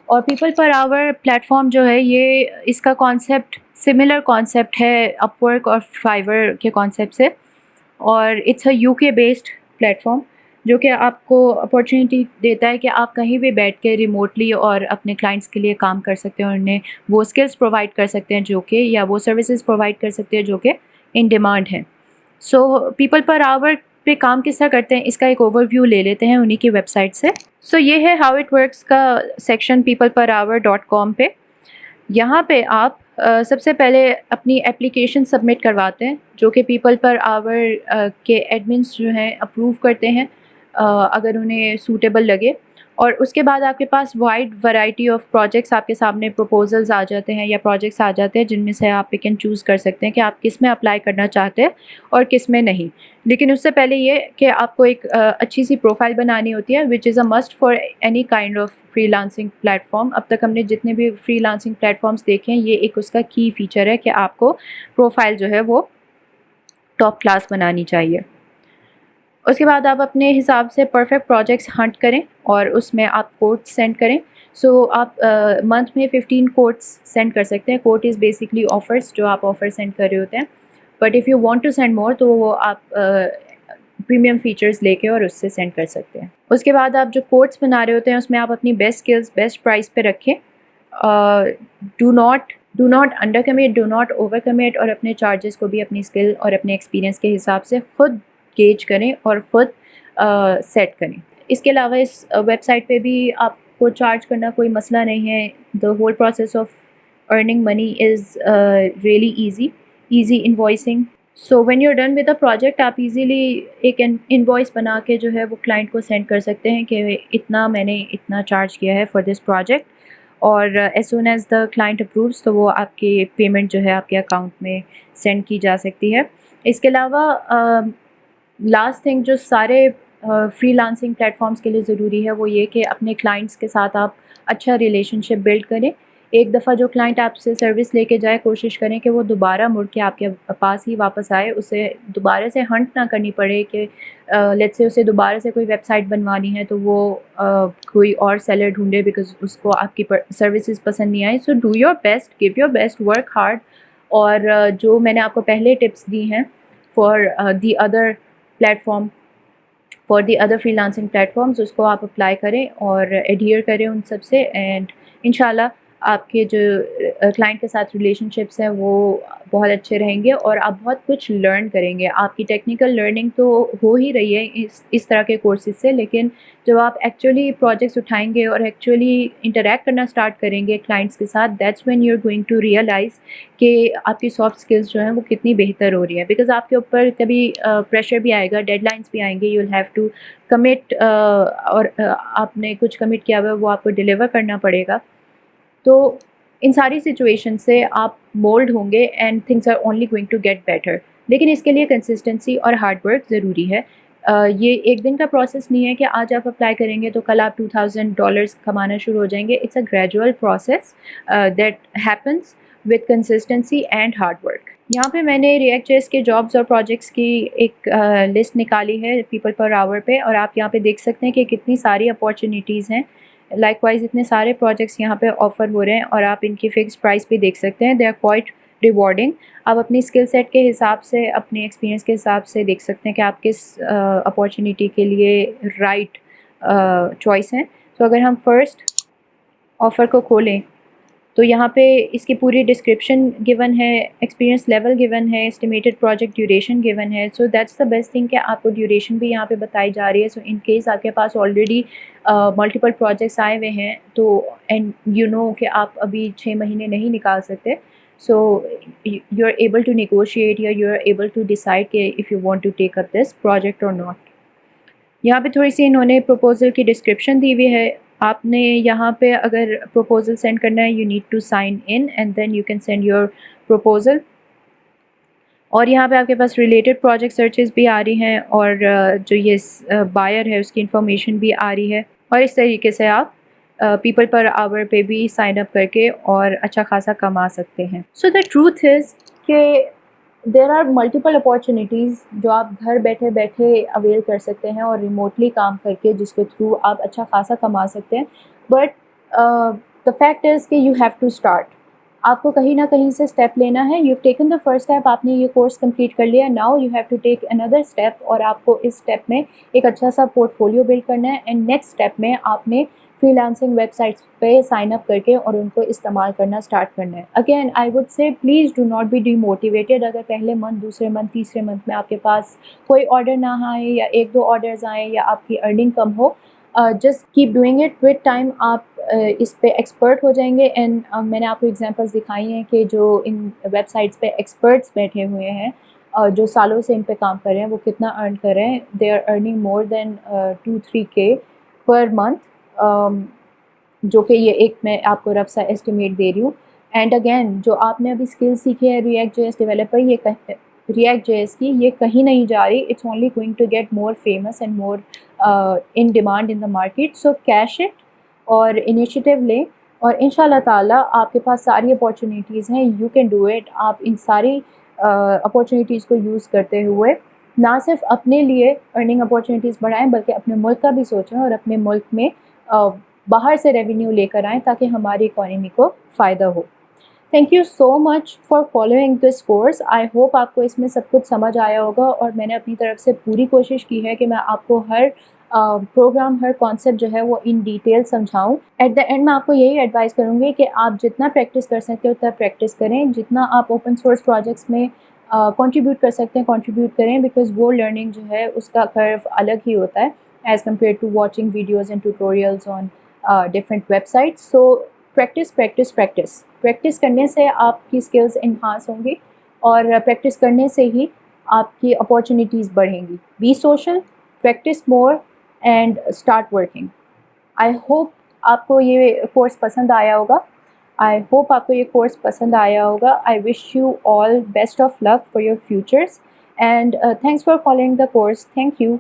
اور پیپل پر آور پلیٹ فارم جو ہے یہ اس کا کانسیپٹ سملر کانسیپٹ ہے اپ ورک اور فائور کے کانسیپٹ سے, اور it's a UK based platform جو کہ آپ کو اپارچونیٹی دیتا ہے کہ آپ کہیں بھی بیٹھ کے ریموٹلی اور اپنے کلائنٹس کے لیے کام کر سکتے ہیں, اور انہیں وہ اسکلس پرووائڈ کر سکتے ہیں جو کہ, یا وہ سروسز پرووائڈ کر سکتے ہیں جو کہ ان ڈیمانڈ ہیں. سو پیپل پر آور پہ کام کس طرح کرتے ہیں اس کا ایک اوور ویو لے لیتے ہیں انہی کی ویب سائٹ سے. سو یہ ہے ہاؤ اٹ ورکس کا سیکشن peopleperhour.com پہ. یہاں پہ آپ سب سے پہلے اپنی اپلیکیشن سبمٹ کرواتے ہیں جو کہ پیپل پر آور کے ایڈمنس جو ہیں اپروو کرتے ہیں اگر انہیں سوٹیبل لگے. اور اس کے بعد آپ کے پاس وائڈ ورائٹی آف پروجیکٹس آپ کے سامنے پروپوزلز آ جاتے ہیں یا پروجیکٹس آ جاتے ہیں جن میں سے آپ پک اینڈ چوز کر سکتے ہیں کہ آپ کس میں اپلائی کرنا چاہتے ہیں اور کس میں نہیں. لیکن اس سے پہلے یہ کہ آپ کو ایک اچھی سی پروفائل بنانی ہوتی ہے which is a must for any kind of freelancing platform. اب تک ہم نے جتنے بھی فری لانسنگ پلیٹ فارمس دیکھے ہیں یہ ایک اس کا کی فیچر ہے کہ آپ کو پروفائل جو ہے وہ ٹاپ کلاس بنانی چاہیے. اس کے بعد آپ اپنے حساب سے پرفیکٹ پروجیکٹس ہنٹ کریں اور اس میں آپ کوٹس سینڈ کریں. سو آپ منتھ میں 15 کوٹس سینڈ کر سکتے ہیں. کوٹ از بیسکلی آفرس جو آپ آفر سینڈ کر رہے ہوتے ہیں, but if you want to send more تو وہ آپ پریمیم فیچرز لے کے اور اس سے سینڈ کر سکتے ہیں. اس کے بعد آپ جو کوٹس بنا رہے ہوتے ہیں اس میں آپ اپنی بیسٹ اسکلز بیسٹ پرائس پہ رکھیں. Do not under commit, do not over commit, اور اپنے چارجز کو بھی اپنی اسکل اور اپنے ایکسپیرینس کے حساب سے خود گیج کریں اور خود سیٹ کریں. اس کے علاوہ اس ویب سائٹ پہ بھی آپ کو چارج کرنا کوئی مسئلہ نہیں ہے. The whole process of earning money is really easy invoicing. So when you done with a project آپ ایزیلی ایک انوائس بنا کے جو ہے وہ کلائنٹ کو سینڈ کر سکتے ہیں کہ اتنا میں نے اتنا چارج کیا ہے فار دس پروجیکٹ, اور as soon as the client approves تو وہ آپ کی پیمنٹ جو ہے آپ کے اکاؤنٹ میں سینڈ کی جا سکتی ہے. اس کے علاوہ لاسٹ تھنگ جو سارے فری لانسنگ پلیٹ فارمس کے لیے ضروری ہے وہ یہ کہ اپنے کلائنٹس کے ساتھ آپ اچھا ریلیشن شپ بلڈ کریں. ایک دفعہ جو کلائنٹ آپ سے سروس لے کے جائے کوشش کریں کہ وہ دوبارہ مڑ کے آپ کے پاس ہی واپس آئے, اسے دوبارہ سے ہنٹ نہ کرنی پڑے کہ لیٹس سے اسے دوبارہ سے کوئی ویب سائٹ بنوانی ہے تو وہ کوئی اور سیلر ڈھونڈے بیکاز اس کو آپ کی سروسز پسند نہیں آئی. So do your best, give your best, work hard. اور جو میں نے آپ کو پہلے ٹپس دی ہیں for the other platform for the other freelancing platforms, اس کو آپ اپلائی کریں اور ایڈہیئر کریں ان سب سے، اینڈ انشاءاللہ آپ کے جو کلائنٹ کے ساتھ ریلیشن شپس ہیں وہ بہت اچھے رہیں گے اور آپ بہت کچھ لرن کریں گے. آپ کی ٹیکنیکل لرننگ تو ہو ہی رہی ہے اس طرح کے کورسز سے، لیکن جب آپ ایکچولی پروجیکٹس اٹھائیں گے اور ایکچولی انٹریکٹ کرنا اسٹارٹ کریں گے کلائنٹس کے ساتھ، that's when you are going to realize کہ آپ کی سافٹ اسکلز جو ہیں وہ کتنی بہتر ہو رہی ہیں. بیکاز آپ کے اوپر کبھی پریشر بھی آئے گا، ڈیڈ لائنس بھی آئیں گے، you will have to commit, اور آپ نے کچھ کمٹ کیا ہوا ہے وہ آپ کو ڈیلیور کرنا پڑے گا. تو ان ساری سچویشن سے آپ مولڈ ہوں گے and things are only going to get better. لیکن اس کے لیے کنسسٹنسی اور ہارڈ ورک ضروری ہے. یہ ایک دن کا پروسیس نہیں ہے کہ آج آپ اپلائی کریں گے تو کل آپ $2000 کمانا شروع ہو جائیں گے. It's a gradual process that happens with consistency and hard work. یہاں پہ میں نے ریئیکٹ جیس کے جابس اور پروجیکٹس کی ایک لسٹ نکالی ہے پیپل پر آور پہ، اور آپ یہاں پہ دیکھ سکتے ہیں کہ کتنی ساری اپارچونیٹیز ہیں. لائک وائز اتنے سارے پروجیکٹس یہاں پہ آفر ہو رہے ہیں اور آپ ان کی فکس پرائس بھی دیکھ سکتے ہیں. They are quite rewarding. آپ اپنی اسکل سیٹ کے حساب سے، اپنے ایکسپیرینس کے حساب سے دیکھ سکتے ہیں کہ آپ کس اپارچونیٹی کے لیے رائٹ چوائس ہیں. تو اگر ہم فرسٹ آفر کو کھولیں تو یہاں پہ اس کی پوری ڈسکرپشن گیون ہے، ایکسپیرینس لیول گیون ہے، اسٹیمیٹڈ پروجیکٹ ڈیوریشن گیون ہے. So that's the best thing کہ آپ کو ڈیوریشن بھی یہاں پہ بتائی جا رہی ہے. سو ان کیس آپ کے پاس آلریڈی ملٹیپل پروجیکٹس آئے ہوئے ہیں تو اینڈ یو نو کہ آپ ابھی 6 مہینے نہیں نکال سکتے، so you are able to negotiate یا you are able to decide کہ if you want to take up this project اور ناٹ. یہاں پہ تھوڑی سی انہوں نے پروپوزل کی ڈسکرپشن دی ہوئی ہے. آپ نے یہاں پہ اگر پروپوزل سینڈ کرنا ہے you need to sign in and then you can send your proposal. اور یہاں پہ آپ کے پاس ریلیٹڈ پروجیکٹ سرچز بھی آ رہی ہیں اور جو یہ بائر ہے اس کی انفارمیشن بھی آ رہی ہے. اور اس طریقے سے آپ پیپل پر آور پہ بھی سائن اپ کر کے اور اچھا خاصا کما سکتے ہیں. سو دا ٹروتھ از کہ دیر آر ملٹیپل اپارچونیٹیز جو آپ گھر بیٹھے بیٹھے اویل کر سکتے ہیں اور ریموٹلی کام کر کے جس کے تھرو آپ اچھا خاصا کما سکتے ہیں. بٹ دا فیکٹ از کہ یو ہیو ٹو اسٹارٹ. آپ کو کہیں نہ کہیں سے اسٹیپ لینا ہے. You taken the first step, آپ نے یہ کورس کمپلیٹ کر لیا. Now you have to take another step, اور آپ کو اس اسٹیپ میں ایک اچھا سا پورٹ فولیو بلڈ کرنا ہے. اینڈ نیکسٹ اسٹیپ میں آپ نے فری لانسنگ ویب سائٹس پہ سائن اپ کر کے اور ان کو استعمال کرنا اسٹارٹ کرنا ہے. Again I would say please do not B D motivated. اگر پہلے منتھ، دوسرے منتھ، تیسرے منتھ میں آپ کے پاس کوئی آرڈر نہ آئے یا 1-2 آرڈرز آئیں یا آپ کی earning come who, just keep doing it. With time آپ اس پہ ایکسپرٹ ہو جائیں گے. اینڈ میں نے آپ کو ایگزامپلس دکھائی ہیں کہ جو ان ویب سائٹس پہ ایکسپرٹس بیٹھے ہوئے ہیں جو سالوں سے ان پہ کام کر رہے ہیں وہ کتنا ارن کر رہے ہیں. They are earning more than 2-3K per month, جو کہ یہ ایک میں آپ کو رف سا ایسٹیمیٹ دے رہی ہوں. اینڈ اگین جو آپ نے ابھی اسکل سیکھی ہے ریئیکٹ جے ایس ڈیولپر، یہ ریئیکٹ جے ایس کی، یہ کہیں نہیں جا رہی. It's only going to get more famous and more in demand in the market. So cash it اور انیشیٹو لیں اور ان شاء اللہ تعالیٰ آپ کے پاس ساری اپارچونیٹیز ہیں. You can do it. آپ ان ساری اپارچونیٹیز کو یوز کرتے ہوئے نہ صرف اپنے لیے ارننگ اپارچونیٹیز بڑھائیں بلکہ اپنے ملک کا بھی سوچیں اور اپنے ملک میں باہر سے ریونیو لے کر آئیں تاکہ ہماری اکانومی کو فائدہ ہو. Thank you so much for following this course. I hope آپ کو اس میں سب کچھ سمجھ آیا ہوگا اور میں نے اپنی طرف سے پوری کوشش کی ہے کہ میں آپ کو ہر پروگرام، ہر کانسیپٹ جو ہے وہ ان ڈیٹیل سمجھاؤں. ایٹ دا اینڈ میں آپ کو یہی ایڈوائز کروں گی کہ آپ جتنا پریکٹس کر سکتے اتنا پریکٹس کریں. جتنا آپ اوپن سورس پروجیکٹس میں کنٹریبیوٹ کر سکتے ہیں کنٹریبیوٹ کریں، بیکاز وہ لرننگ جو ہے اس کا کرو الگ ہی ہوتا ہے as compare to watching videos and tutorials on different web sites. So practice کرنے سے آپ کی اسکلز انہانس ہوں گی اور پریکٹس کرنے سے ہی آپ کی اپارچونیٹیز بڑھیں گی. Be social, practice more and start working. I hope آپ کو یہ کورس پسند آیا ہوگا. I wish you all best of luck for your futures and thanks for following the course. Thank you.